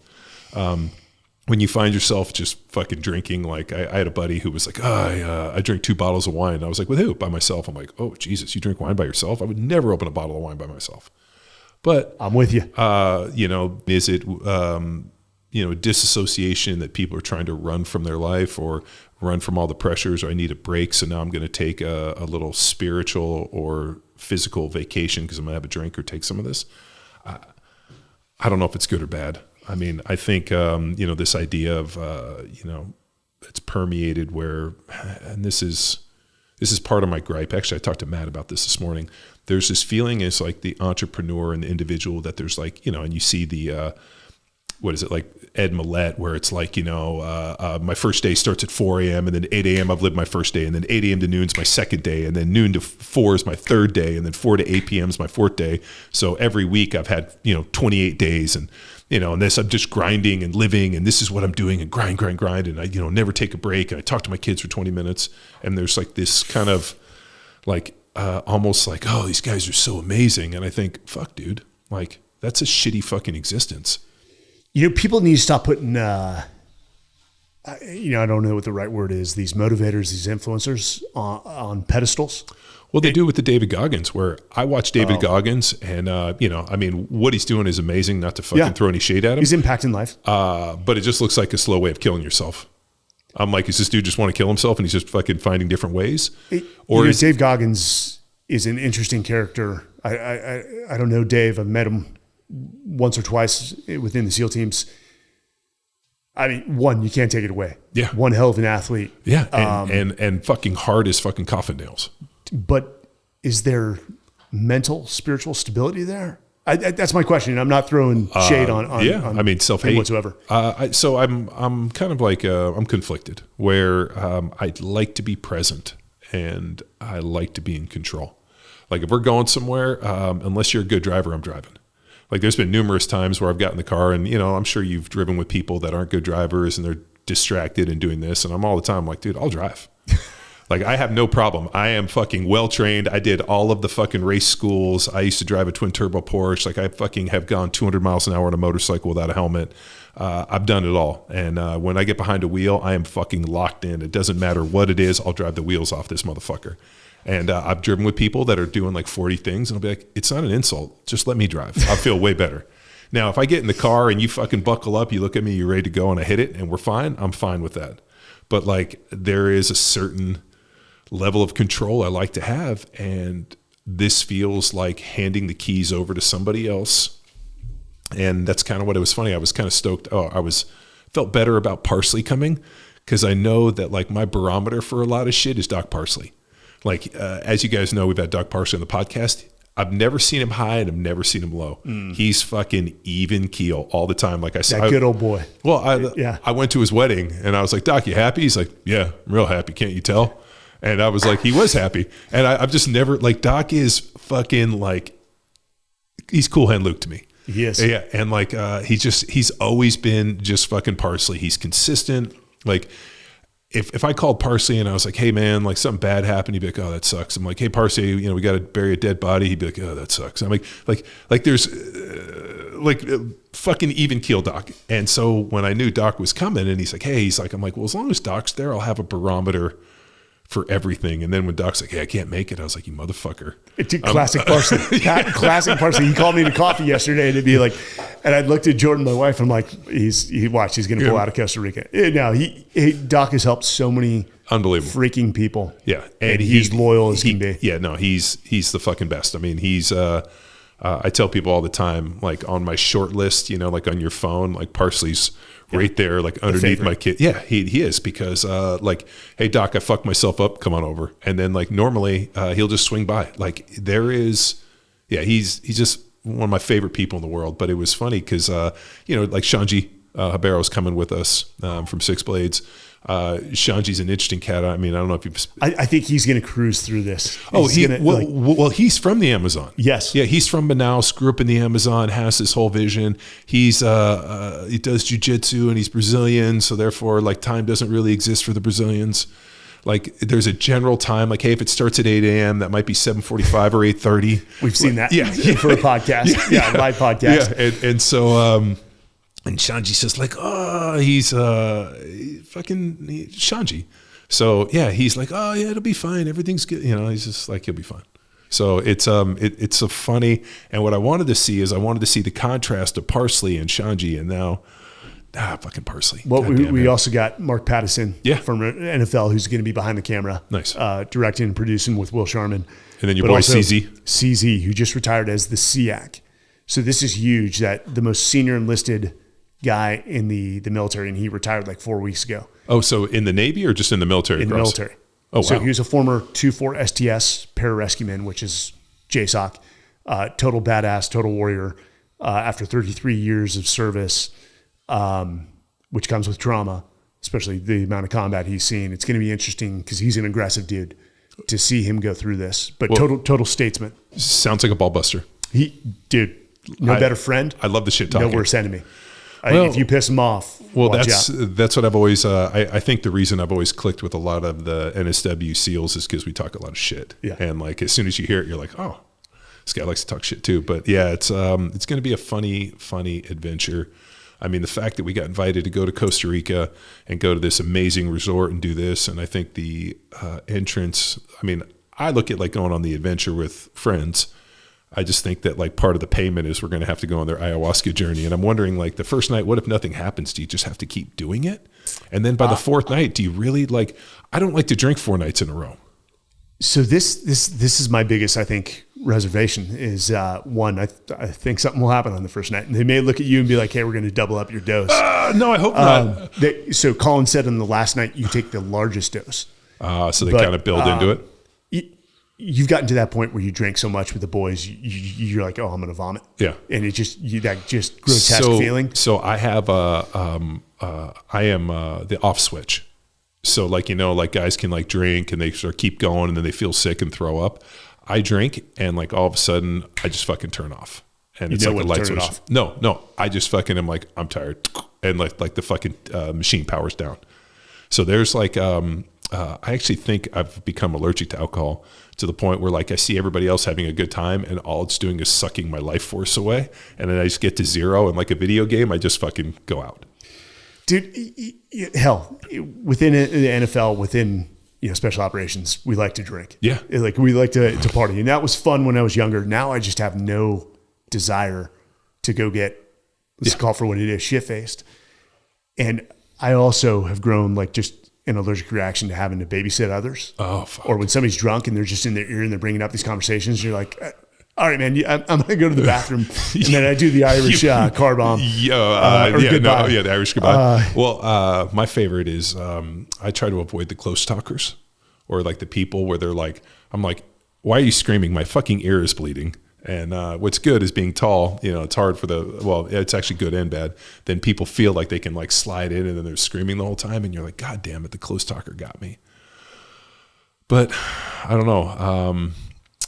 when you find yourself just fucking drinking, like I had a buddy who was like, I drink 2 bottles of wine. And I was like, with who? By myself. I'm like, oh, Jesus, you drink wine by yourself? I would never open a bottle of wine by myself. But I'm with you. Is it, disassociation that people are trying to run from their life or run from all the pressures, or I need a break, so now I'm going to take a little spiritual or physical vacation because I'm going to have a drink or take some of this. I don't know if it's good or bad. I mean, I think, this idea of, it's permeated where, and this is part of my gripe. Actually, I talked to Matt about this morning. There's this feeling as like the entrepreneur and the individual that there's like, and you see the, what is it, like Ed Millett, where it's like, my first day starts at 4 a.m. and then 8 a.m. I've lived my first day, and then 8 a.m. to noon is my second day, and then noon to 4 is my third day, and then 4 to 8 p.m. is my fourth day. So every week I've had, 28 days, and, and this, I'm just grinding and living, and this is what I'm doing, and grind. And I, never take a break. And I talk to my kids for 20 minutes. And there's like this kind of like, almost like, oh, these guys are so amazing. And I think, fuck, dude, like that's a shitty fucking existence. People need to stop putting, I don't know what the right word is, these motivators, these influencers on pedestals. Well, they do with the David Goggins, where I watch David Goggins, and what he's doing is amazing. Not to fucking throw any shade at him. He's impacting life. But it just looks like a slow way of killing yourself. I'm like, does this dude just want to kill himself, and he's just fucking finding different ways? Dave Goggins is an interesting character. I don't know Dave. I've met him once or twice within the SEAL teams. I mean, one, you can't take it away. Yeah. One hell of an athlete. Yeah. And fucking hard as fucking coffin nails. But is there mental, spiritual stability there? That's my question. I'm not throwing shade on self-hate whatsoever. So I'm kind of like, I'm conflicted where I'd like to be present and I like to be in control. Like if we're going somewhere, unless you're a good driver, I'm driving. Like there's been numerous times where I've got in the car and, I'm sure you've driven with people that aren't good drivers and they're distracted and doing this. And I'm all the time like, dude, I'll drive. Like I have no problem. I am fucking well-trained. I did all of the fucking race schools. I used to drive a twin turbo Porsche. Like I fucking have gone 200 miles an hour on a motorcycle without a helmet. I've done it all. And when I get behind a wheel, I am fucking locked in. It doesn't matter what it is. I'll drive the wheels off this motherfucker. And I've driven with people that are doing like 40 things and I'll be like, it's not an insult. Just let me drive. I'll feel way better. Now, if I get in the car and you fucking buckle up, you look at me, you're ready to go and I hit it and we're fine, I'm fine with that. But like there is a certain level of control I like to have. And this feels like handing the keys over to somebody else. And that's kind of what it was funny. I was kind of stoked. Felt better about Parsley coming because I know that like my barometer for a lot of shit is Doc Parsley. Like, as you guys know, we've had Doc Parsley on the podcast. I've never seen him high and I've never seen him low. He's fucking even keel all the time. Like I said, that good old boy. Well, I went to his wedding and I was like, Doc, you happy? He's like, yeah, I'm real happy. Can't you tell? And I was like, he was happy. And I've just never, like, Doc is fucking like, he's Cool Hand Luke to me. He is. Yeah. And like, he's always been just fucking Parsley. He's consistent. Like, if I called Parsley and I was like, hey man, like something bad happened, he'd be like, oh, that sucks. I'm like, hey Parsley, we got to bury a dead body. He'd be like, oh, that sucks. I'm like there's fucking even keel Doc. And so when I knew Doc was coming and he's like, hey, I'm like, well, as long as Doc's there, I'll have a barometer for everything. And then when Doc's like, hey, I can't make it, I was like, you motherfucker. It's a classic Parsley. Classic Parsley. He called me to coffee yesterday and it'd be like, and I looked at Jordan, my wife, and I'm like, he's going to pull out of Costa Rica. Now, Doc has helped so many unbelievable freaking people. Yeah. And he's loyal as can be. Yeah, no, he's the fucking best. I mean, he's, I tell people all the time, like on my short list, like on your phone, like Parsley's right there, like underneath my kid. Yeah, he is because like, hey Doc, I fucked myself up. Come on over. And then like normally he'll just swing by. Like there is, he's just one of my favorite people in the world. But it was funny because like Shanji Habero's coming with us from Six Blades. Shanji's an interesting cat. I mean, I don't know if you've... I think he's going to cruise through this. He's from the Amazon. Yes. Yeah, he's from Manaus, grew up in the Amazon, has this whole vision. He's he does jiu-jitsu and he's Brazilian, so therefore like time doesn't really exist for the Brazilians. Like there's a general time, like, hey, if it starts at 8 a.m., that might be 7:45 or 8:30. We've seen that for a podcast. Live podcast. Yeah, and so... And Shanji says like, oh, he's fucking Shanji. So yeah, he's like, oh yeah, it'll be fine. Everything's good. You know, he's just like, he'll be fine. So it's a funny, and what I wanted to see is the contrast of Parsley and Shanji, and now, fucking Parsley. Well, we also got Mark Pattison from NFL, who's going to be behind the camera. Nice. Directing and producing with Will Sharman. And then your boy CZ. CZ, who just retired as the SEAC. So this is huge, that the most senior enlisted guy in the military, and he retired like 4 weeks ago. Oh, so in the Navy or just in the military? In the military. Oh, so wow. he was a former 2-4 STS pararescueman, which is JSOC, total badass, total warrior, after 33 years of service, which comes with trauma, especially the amount of combat he's seen. It's going to be interesting because he's an aggressive dude to see him go through this, but total statesman. Sounds like a ball buster. No better friend. I love the shit talking. No worse enemy. If you piss him off, watch out. That's what I've always. I think the reason I've always clicked with a lot of the NSW SEALs is because we talk a lot of shit. Yeah. And like as soon as you hear it, you're like, oh, this guy likes to talk shit too. But yeah, it's going to be a funny adventure. I mean, the fact that we got invited to go to Costa Rica and go to this amazing resort and do this, and I think the entrance. I mean, I look at like going on the adventure with friends. I just think that like part of the payment is we're going to have to go on their ayahuasca journey. And I'm wondering like the first night, what if nothing happens? Do you just have to keep doing it? And then by the fourth night, do you really like, I don't like to drink 4 nights in a row. So this is my biggest, I think, reservation is one, I think something will happen on the first night. And they may look at you and be like, hey, we're going to double up your dose. No, I hope not. So Colin said on the last night, you take the largest dose. So they kind of build into it. You've gotten to that point where you drink so much with the boys, you're like, oh, I'm going to vomit. Yeah. And it just, that just grotesque feeling. So I have I am the off switch. So like, you know, like guys can like drink and they sort of keep going and then they feel sick and throw up. I drink and like all of a sudden I just fucking turn off. And it's like a light switch. No. I just fucking am like, I'm tired. And like the fucking machine powers down. So there's like, I actually think I've become allergic to alcohol to the point where like I see everybody else having a good time and all it's doing is sucking my life force away. And then I just get to zero and like a video game, I just fucking go out. Dude, hell, within the NFL, within special operations, we like to drink. Yeah. Like we like to party. And that was fun when I was younger. Now I just have no desire to go get, let's call for what it is, shit-faced. And I also have grown like just an allergic reaction to having to babysit others. Oh, fuck. Or when somebody's drunk and they're just in their ear and they're bringing up these conversations, you're like, all right, man, I'm going to go to the bathroom. And then I do the Irish car bomb. The Irish goodbye. My favorite is I try to avoid the close talkers or like the people where they're like, I'm like, why are you screaming? My fucking ear is bleeding. And what's good is being tall. It's hard for it's actually good and bad. Then people feel like they can like slide in and then they're screaming the whole time. And you're like, God damn it, the close talker got me. But I don't know.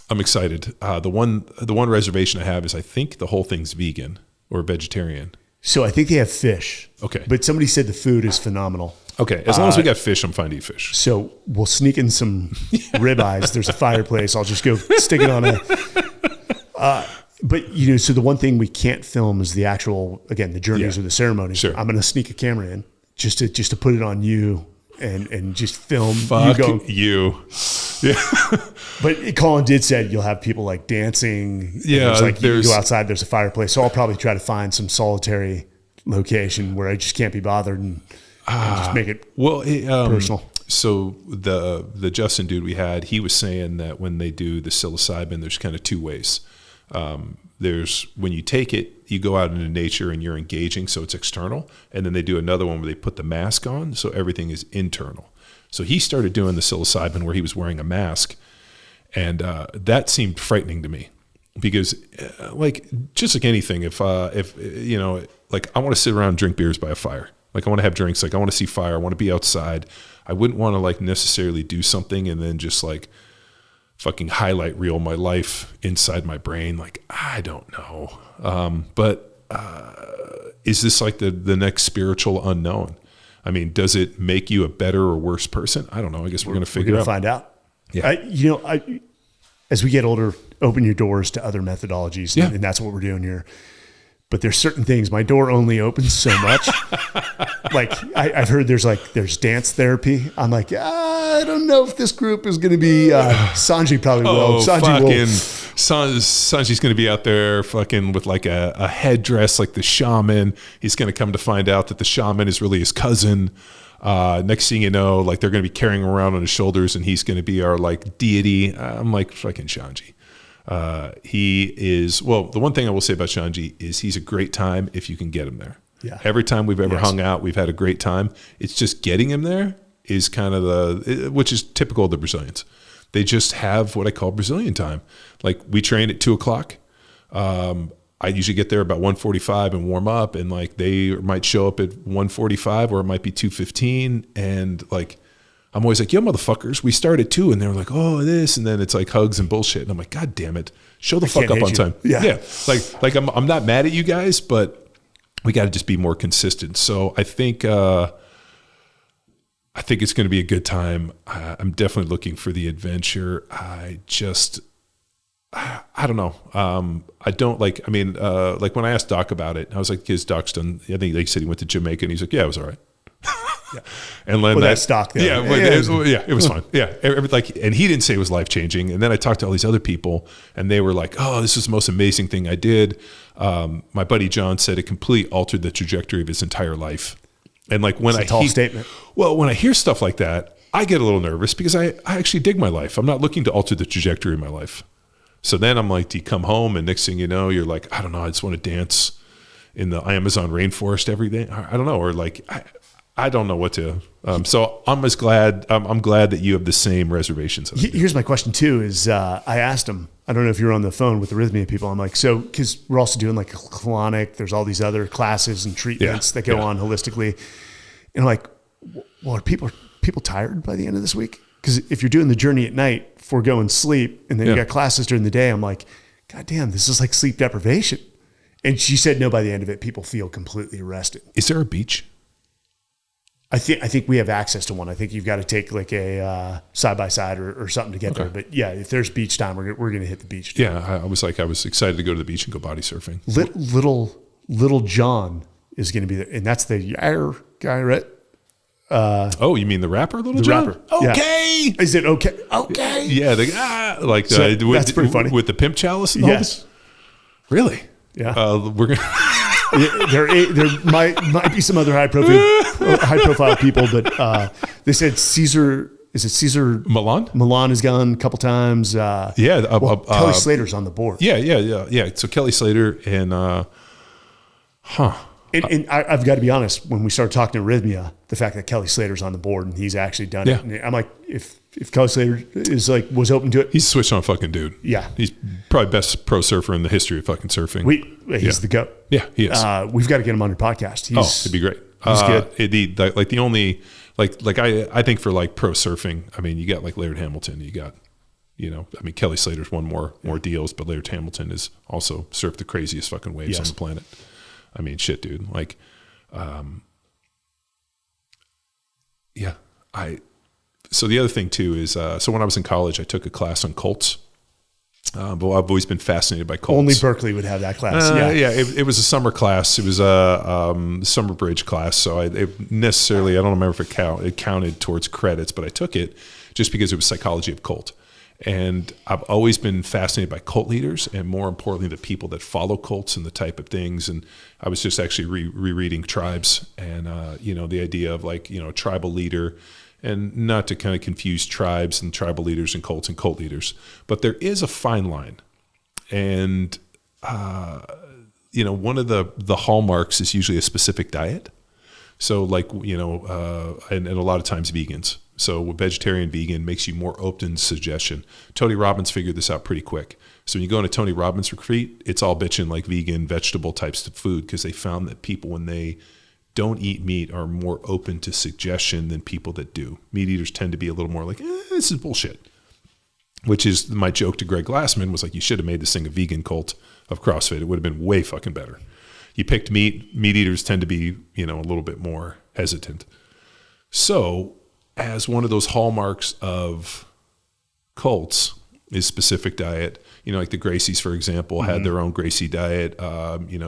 I'm excited. The one reservation I have is I think the whole thing's vegan or vegetarian. So I think they have fish. Okay. But somebody said the food is phenomenal. Okay. As long as we got fish, I'm fine to eat fish. So we'll sneak in some ribeyes. There's a fireplace. I'll just go stick it on a... But so the one thing we can't film is the actual, again, the journeys or the ceremonies. Sure. I'm going to sneak a camera in just to put it on you and just film Fuck you going. You. Yeah. But Colin did say you'll have people like dancing. Yeah. You go outside, there's a fireplace. So I'll probably try to find some solitary location where I just can't be bothered and just make it personal. So the Justin dude we had, he was saying that when they do the psilocybin, there's kind of 2 ways. There's when you take it, you go out into nature and you're engaging, so it's external. And then they do another one where they put the mask on, so everything is internal. So he started doing the psilocybin where he was wearing a mask, and that seemed frightening to me because, just like anything, if like I want to sit around and drink beers by a fire, like I want to have drinks, like I want to see fire, I want to be outside. I wouldn't want to like necessarily do something and then just like fucking highlight reel my life inside my brain. Like, I don't know. But is this like the next spiritual unknown? I mean, does it make you a better or worse person? I don't know. I guess we're going to figure out. Find out. Yeah. As we get older, open your doors to other methodologies. Yeah. And that's what we're doing here. but there's certain things. My door only opens so much. Like I've heard there's dance therapy. I'm like, I don't know if this group is going to be, Sanji probably will. Sanji will. Sanji's going to be out there fucking with like a headdress like the shaman. He's going to come to find out that the shaman is really his cousin. Next thing you know, like they're going to be carrying him around on his shoulders and he's going to be our like deity. I'm like, fucking Sanji. He is, well, the one thing I will say about Sanji is he's a great time if you can get him there. Yeah. Every time we've ever hung out, we've had a great time. It's just getting him there is kind of which is typical of the Brazilians. They just have what I call Brazilian time. Like we train at 2:00. I usually get there about 1:45 and warm up, and like they might show up at 1:45 or it might be 2:15, and like I'm always like, yo, motherfuckers, we start at 2, and they're like, oh, this, and then it's like hugs and bullshit, and I'm like, God damn it, show the fuck up on time. Yeah. Like I'm not mad at you guys, but we got to just be more consistent. So I think it's going to be a good time. I'm definitely looking for the adventure. I don't know. I don't like, I mean, like when I asked Doc about it, I was like, his Doc's done, I think he said he went to Jamaica, and he's like, yeah, it was all right. Yeah. And then that's Doc there. Yeah, it was fun. Yeah. Like, and he didn't say it was life-changing. And then I talked to all these other people and they were like, oh, this is the most amazing thing I did. My buddy John said it completely altered the trajectory of his entire life. And like when it's a tall statement. Well, when I hear stuff like that, I get a little nervous because I actually dig my life. I'm not looking to alter the trajectory of my life. So then I'm like, do you come home and next thing you know, you're like, I don't know, I just want to dance in the Amazon rainforest every day. I don't know. Or like, I don't know what to. So I'm glad that you have the same reservations. Here's my question too: is I asked him. I don't know if you were on the phone with the Rythmia people. I'm like, so because we're also doing like a colonic. There's all these other classes and treatments that go on holistically, and I'm like, well, are people tired by the end of this week? Because if you're doing the journey at night, foregoing sleep, and then you got classes during the day, I'm like, God damn, this is like sleep deprivation. And she said, no, by the end of it, people feel completely rested. Is there a beach? I think we have access to one. I think you've got to take like a side-by-side or something to get there. But yeah, if there's beach time, we're going to hit the beach. Yeah, I was excited to go to the beach and go body surfing. Little John is going to be there. And that's the Yair guy, right? Oh, you mean the rapper, Little John? Rapper. Okay. Yeah. Is it okay? Okay. Yeah, that's pretty funny. With the pimp chalice and yes. Really? Yeah. We're going to... there might be some other high profile people, but they said Caesar. Is it Caesar Milan? Milan has gone a couple times. Kelly Slater's on the board. Yeah. So Kelly Slater and And I've got to be honest, when we started talking to Rythmia, the fact that Kelly Slater's on the board and he's actually done it, and I'm like, if Kelly Slater was open to it, he's switched on a fucking dude. Yeah, he's probably best pro surfer in the history of fucking surfing. He's the GOAT. Yeah, he is. We've got to get him on your podcast. It'd be great. He's good. I think for like pro surfing, I mean, you got like Laird Hamilton, you got, Kelly Slater's won more deals, but Laird Hamilton is also surfed the craziest fucking waves on the planet. I mean, shit, dude. Like, so the other thing too is, so when I was in college, I took a class on Colts. But I've always been fascinated by Colts. Only Berkeley would have that class. It was a summer class. It was a summer bridge class. So I don't remember if it counted towards credits, but I took it just because it was psychology of cult. And I've always been fascinated by cult leaders, and more importantly, the people that follow cults and the type of things. And I was just actually rereading Tribes, and the idea of like tribal leader, and not to kind of confuse tribes and tribal leaders and cult leaders, but there is a fine line, and one of the hallmarks is usually a specific diet. So like and a lot of times vegans. So vegetarian, vegan makes you more open to suggestion. Tony Robbins figured this out pretty quick. So when you go on a Tony Robbins retreat, it's all bitching like vegan, vegetable types of food, because they found that people, when they don't eat meat, are more open to suggestion than people that do. Meat eaters tend to be a little more like, this is bullshit. Which is my joke to Greg Glassman, was like, you should have made this thing a vegan cult of CrossFit. It would have been way fucking better. You picked meat. Meat eaters tend to be, a little bit more hesitant. So as one of those hallmarks of cults is specific diet. Like the Gracies, for example, had their own Gracie diet.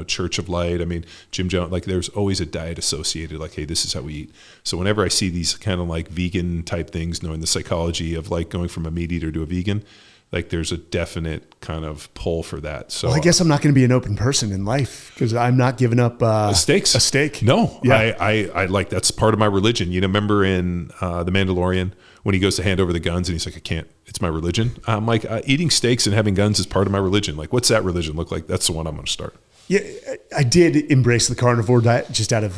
Church of Light. I mean, Jim Jones. Like, there's always a diet associated. Like, hey, this is how we eat. So whenever I see these kind of like vegan type things, knowing the psychology of like going from a meat eater to a vegan, like there's a definite kind of pull for that. So I guess I'm not going to be an open person in life because I'm not giving up a steak. No, yeah. I like, that's part of my religion. Remember in The Mandalorian when he goes to hand over the guns and he's like, I can't, it's my religion. I'm like, eating steaks and having guns is part of my religion. Like, what's that religion look like? That's the one I'm going to start. Yeah, I did embrace the carnivore diet just out of.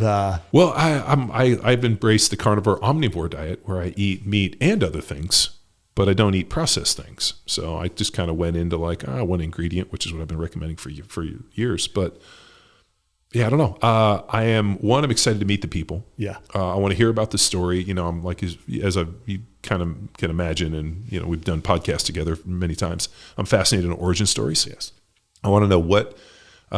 Well, I've embraced the carnivore omnivore diet where I eat meat and other things, but I don't eat processed things. So I just kind of went into like one ingredient, which is what I've been recommending for years. But yeah, I don't know. I'm excited to meet the people. Yeah. I want to hear about the story. I'm like, as you kind of can imagine, and we've done podcasts together many times. I'm fascinated in origin stories. Yes. I want to know what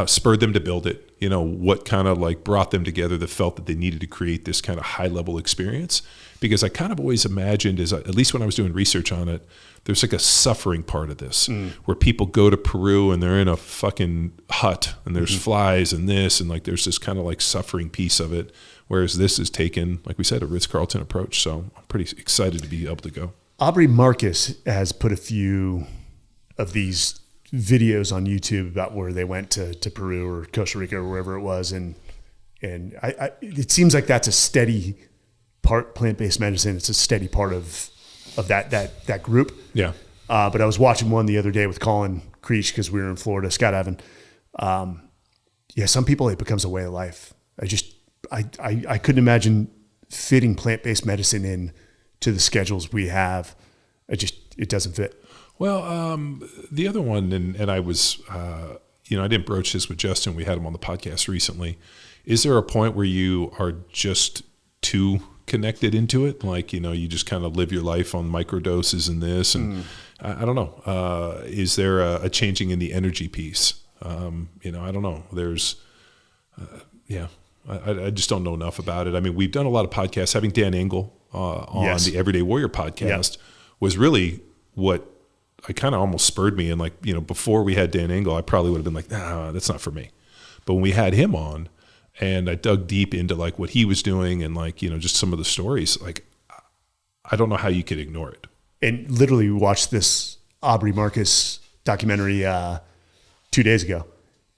spurred them to build it. What kind of like brought them together that felt that they needed to create this kind of high level experience. Because I kind of always imagined, at least when I was doing research on it, there's like a suffering part of this where people go to Peru and they're in a fucking hut and there's flies and this, and like there's this kind of like suffering piece of it. Whereas this is taken, like we said, a Ritz-Carlton approach. So I'm pretty excited to be able to go. Aubrey Marcus has put a few of these videos on YouTube about where they went to Peru or Costa Rica or wherever it was. And it seems like that's a steady part, plant-based medicine. It's a steady part of that group. Yeah. But I was watching one the other day with Colin Creech because we were in Florida, Scott Evan. Some people, it becomes a way of life. I couldn't imagine fitting plant-based medicine in to the schedules we have. It doesn't fit. Well, the other one, and I was, I didn't broach this with Justin. We had him on the podcast recently. Is there a point where you are just too connected into it? Like, you just kind of live your life on microdoses and this, and I don't know. Is there a changing in the energy piece? I don't know. There's, I just don't know enough about it. I mean, we've done a lot of podcasts. Having Dan Engel on the Everyday Warrior podcast was really what I kind of almost spurred me. And like, before we had Dan Engel, I probably would have been like, nah, that's not for me. But when we had him on and I dug deep into like what he was doing and like, just some of the stories, like, I don't know how you could ignore it. And literally we watched this Aubrey Marcus documentary 2 dadays ago.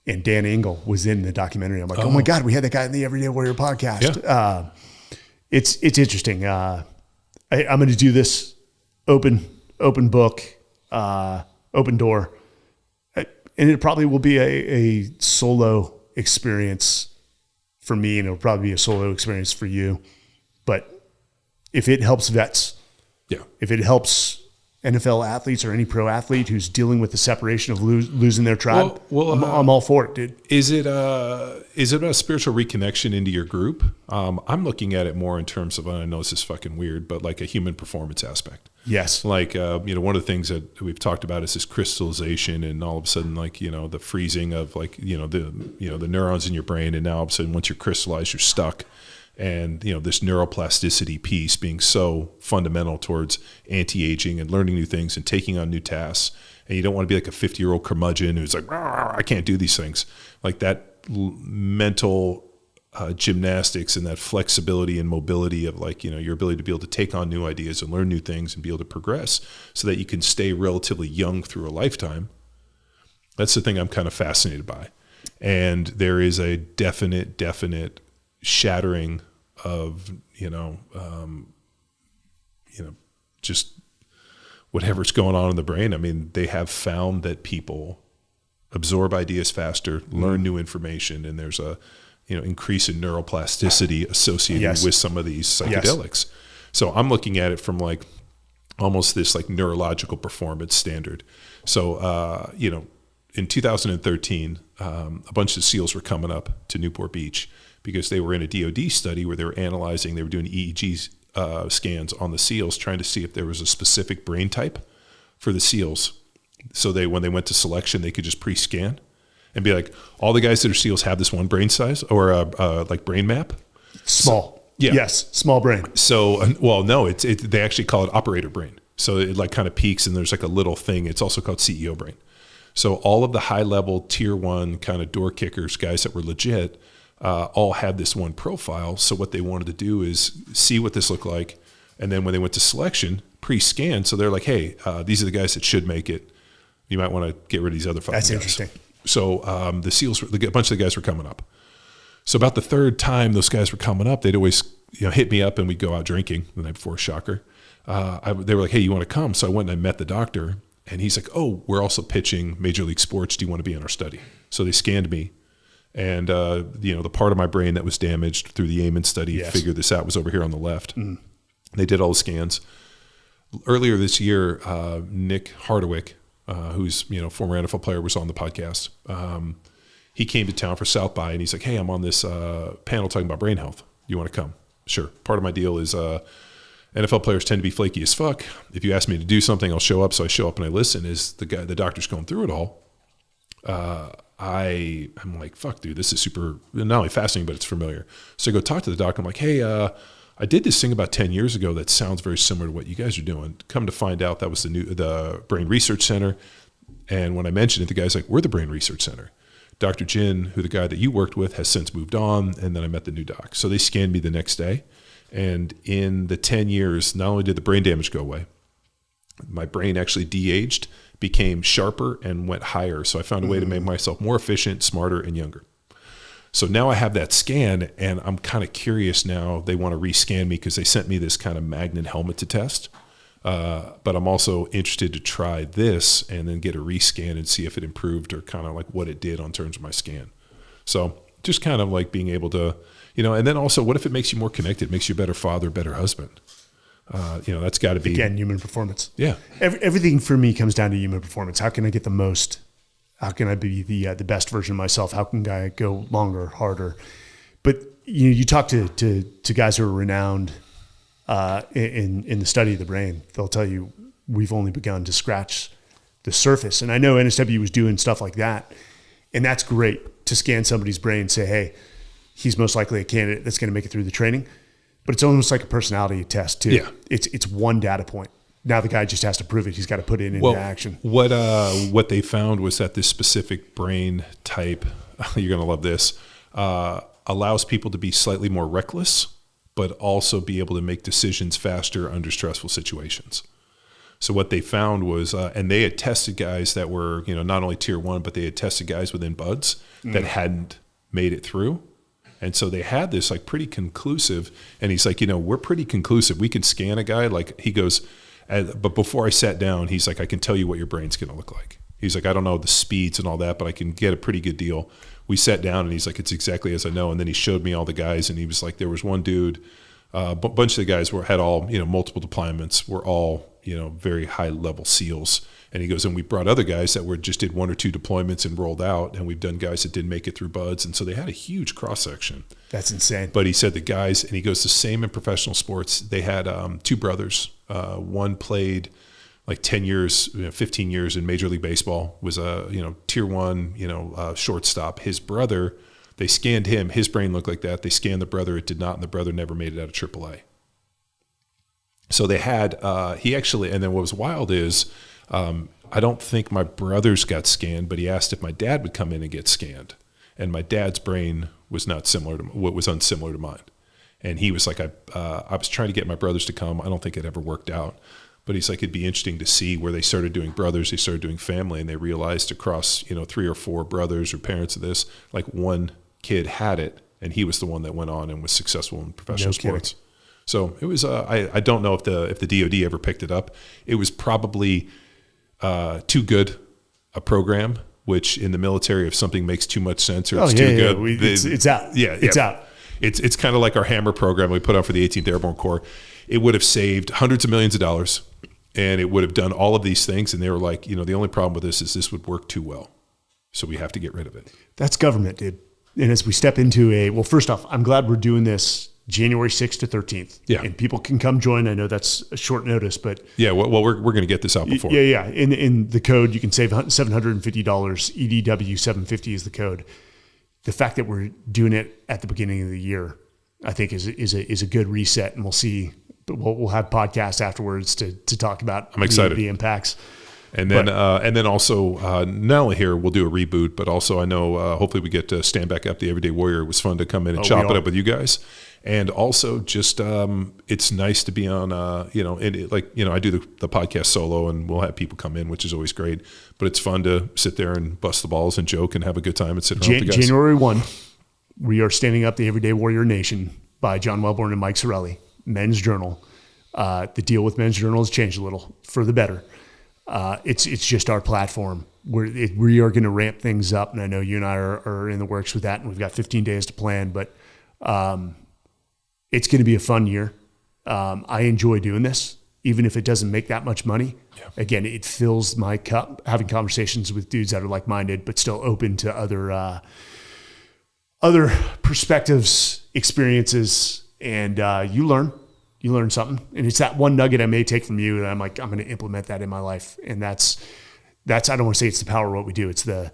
And Dan Engel was in the documentary. I'm like, oh my God, we had that guy in the Everyday Warrior podcast. Yeah. It's interesting. I'm going to do this open book, open door. And it probably will be a solo experience for me, and it'll probably be a solo experience for you. But if it helps vets, if it helps NFL athletes or any pro athlete who's dealing with the separation of losing their tribe, I'm all for it, dude. Is it about spiritual reconnection into your group? I'm looking at it more in terms of, I know this is fucking weird, but like a human performance aspect. Yes. Like, one of the things that we've talked about is this crystallization, and all of a sudden, like, the freezing of like, the neurons in your brain. And now all of a sudden, once you're crystallized, you're stuck. And, this neuroplasticity piece being so fundamental towards anti-aging and learning new things and taking on new tasks. And you don't want to be like a 50-year-old curmudgeon who's like, I can't do these things. Like that mental gymnastics and that flexibility and mobility of like, your ability to be able to take on new ideas and learn new things and be able to progress so that you can stay relatively young through a lifetime. That's the thing I'm kind of fascinated by. And there is a definite shattering of, just whatever's going on in the brain. I mean, they have found that people absorb ideas faster, learn new information, and there's a, increase in neuroplasticity associated with some of these psychedelics. Yes. So I'm looking at it from like almost this like neurological performance standard. So, in 2013, a bunch of SEALs were coming up to Newport Beach because they were in a DOD study where they were doing EEG scans on the SEALs, trying to see if there was a specific brain type for the SEALs. So when they went to selection, they could just pre-scan and be like, all the guys that are SEALs have this one brain size or like brain map. Small. Yeah. Yes. Small brain. So, no, they actually call it operator brain. So it like kind of peaks and there's like a little thing. It's also called CEO brain. So all of the high level tier 1 kind of door kickers, guys that were legit, all had this one profile. So what they wanted to do is see what this looked like. And then when they went to selection, pre-scan, so they're like, hey, these are the guys that should make it. You might want to get rid of these other fucking guys. That's interesting. So the SEALs, a bunch of the guys were coming up. So about the third time those guys were coming up, they'd always hit me up and we'd go out drinking the night before, shocker. They were like, hey, you want to come? So I went and I met the doctor. And he's like, oh, we're also pitching Major League Sports. Do you want to be in our study? So they scanned me. And, the part of my brain that was damaged through the Amen study, figured this out, was over here on the left. Mm. They did all the scans. Earlier this year, Nick Hardwick, who's, former NFL player, was on the podcast. He came to town for South by, and he's like, hey, I'm on this panel talking about brain health. You want to come? Sure. Part of my deal is NFL players tend to be flaky as fuck. If you ask me to do something, I'll show up. So I show up and I listen. As the doctor's going through it all, I'm like, fuck, dude, this is super, not only fascinating, but it's familiar. So I go talk to the doctor. I'm like, hey, I did this thing about 10 years ago that sounds very similar to what you guys are doing. Come to find out, that was the Brain Research Center. And when I mentioned it, the guy's like, we're the Brain Research Center. Dr. Jin, who the guy that you worked with, has since moved on. And then I met the new doc. So they scanned me the next day. And in the 10 years, not only did the brain damage go away, my brain actually de-aged, became sharper, and went higher. So I found a way to make myself more efficient, smarter, and younger. So now I have that scan, and I'm kind of curious now. They want to rescan me because they sent me this kind of magnet helmet to test. But I'm also interested to try this and then get a rescan and see if it improved or kind of like what it did on terms of my scan. So just kind of like being able to, and then also, what if it makes you more connected, makes you a better father, better husband? That's got to be, again, human performance. Yeah. Everything for me comes down to human performance. How can I get the most? How can I be the best version of myself? How can I go longer, harder? But you talk to guys who are renowned in the study of the brain. They'll tell you we've only begun to scratch the surface. And I know NSW was doing stuff like that, and that's great to scan somebody's brain and say, hey, he's most likely a candidate that's going to make it through the training. But it's almost like a personality test too. Yeah. It's one data point. Now the guy just has to prove it. He's got to put it into action. What they found was that this specific brain type, you're going to love this, allows people to be slightly more reckless, but also be able to make decisions faster under stressful situations. So what they found was, and they had tested guys that were, not only tier 1, but they had tested guys within buds that hadn't made it through. And so they had this like pretty conclusive, and he's like, we're pretty conclusive. We can scan a guy. Like he goes, but before I sat down, he's like, I can tell you what your brain's going to look like. He's like, I don't know the speeds and all that, but I can get a pretty good deal. We sat down and he's like, it's exactly as I know. And then he showed me all the guys, and he was like, there was one dude, a bunch of the guys had all, multiple deployments, were all, very high level SEALs. And he goes, and we brought other guys that just did 1 or 2 deployments and rolled out. And we've done guys that didn't make it through buds. And so they had a huge cross section. That's insane. But he said the guys, and he goes, the same in professional sports. They had 2 brothers. One played like 10 years, 15 years in Major League Baseball, was a, tier 1, shortstop. His brother, they scanned him. His brain looked like that. They scanned the brother. It did not. And the brother never made it out of AAA. So they had, he actually, and then what was wild is, I don't think my brothers got scanned, but he asked if my dad would come in and get scanned. And my dad's brain was not similar to what was unsimilar to mine. And he was like, I was trying to get my brothers to come. I don't think it ever worked out. But he's like, it'd be interesting to see where they started doing brothers, they started doing family, and they realized across, 3 or 4 brothers or parents of this, like one kid had it, and he was the one that went on and was successful in professional sports. So it was, I don't know if the DOD ever picked it up. It was probably too good a program, which in the military, if something makes too much sense or it's too good, it's out. Yeah, it's out. It's kind of like our Hammer program we put on for the 18th Airborne Corps. It would have saved hundreds of millions of dollars, and it would have done all of these things. And they were like, the only problem with this is this would work too well, so we have to get rid of it. That's government, dude. And as we step into first off, I'm glad we're doing this January 6th to 13th. Yeah. And people can come join. I know that's a short notice, but yeah, well, we're going to get this out before. Yeah. In the code, you can save $750. EDW 750 is the code. The fact that we're doing it at the beginning of the year, I think is a good reset, and we'll see but we'll have podcasts afterwards to talk about I'm excited. The impacts. And then also not only here we'll do a reboot, but also I know hopefully we get to stand back up the Everyday Warrior. It was fun to come in and chop it up with you guys. And also just it's nice to be on I do the podcast solo, and we'll have people come in, which is always great. But it's fun to sit there and bust the balls and joke and have a good time and sit around with the guys. January 1, we are standing up the Everyday Warrior Nation by John Wellborn and Mike Sarielle, Men's Journal. The deal with Men's Journal has changed a little for the better. It's just our platform. We are going to ramp things up, and I know you and I are in the works with that, and we've got 15 days to plan, but it's going to be a fun year. I enjoy doing this, even if it doesn't make that much money. Yeah. Again, it fills my cup, having conversations with dudes that are like-minded, but still open to other perspectives, experiences, and you learn something. And it's that one nugget I may take from you, and I'm like, I'm going to implement that in my life. And that's I don't want to say it's the power of what we do. It's the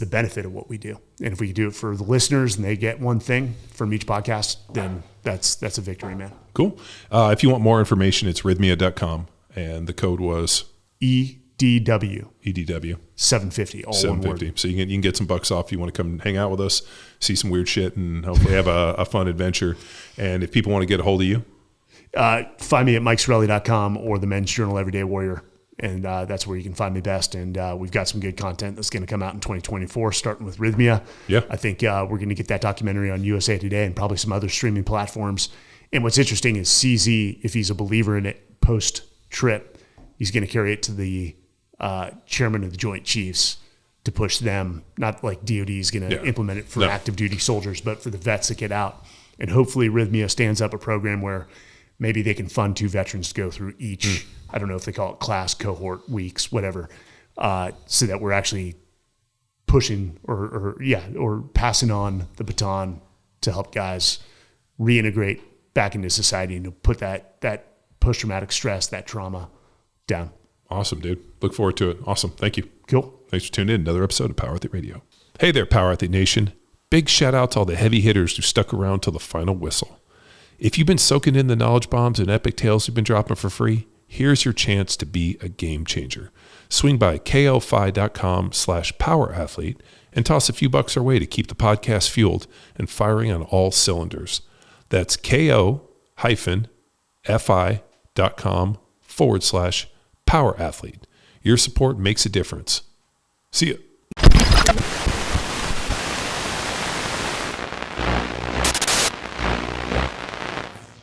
benefit of what we do. And if we can do it for the listeners and they get one thing from each podcast, then that's a victory, man. Cool. If you want more information, it's rythmia.com, and the code was EDW 750, all 750. one word. So you can get some bucks off if you want to come hang out with us, see some weird shit, and hopefully have a fun adventure. And if people want to get a hold of you, find me at mikesarelli.com or the Men's Journal Everyday Warrior. And that's where you can find me best. And we've got some good content that's going to come out in 2024, starting with Rythmia. Yeah. I think we're going to get that documentary on USA Today and probably some other streaming platforms. And what's interesting is CZ, if he's a believer in it post-trip, he's going to carry it to the chairman of the Joint Chiefs to push them. Not like DOD is going to implement it for active duty soldiers, but for the vets that get out. And hopefully Rythmia stands up a program where maybe they can fund 2 veterans to go through each, I don't know if they call it class, cohort, weeks, whatever, so that we're actually pushing or passing on the baton to help guys reintegrate back into society and to put that post-traumatic stress, that trauma down. Awesome, dude. Look forward to it. Awesome. Thank you. Cool. Thanks for tuning in to another episode of Power Athlete Radio. Hey there, Power Athlete Nation. Big shout out to all the heavy hitters who stuck around till the final whistle. If you've been soaking in the knowledge bombs and epic tales we've been dropping for free, here's your chance to be a game changer. Swing by kofi.com/powerathlete and toss a few bucks our way to keep the podcast fueled and firing on all cylinders. That's ko-fi.com/powerathlete. Your support makes a difference. See ya.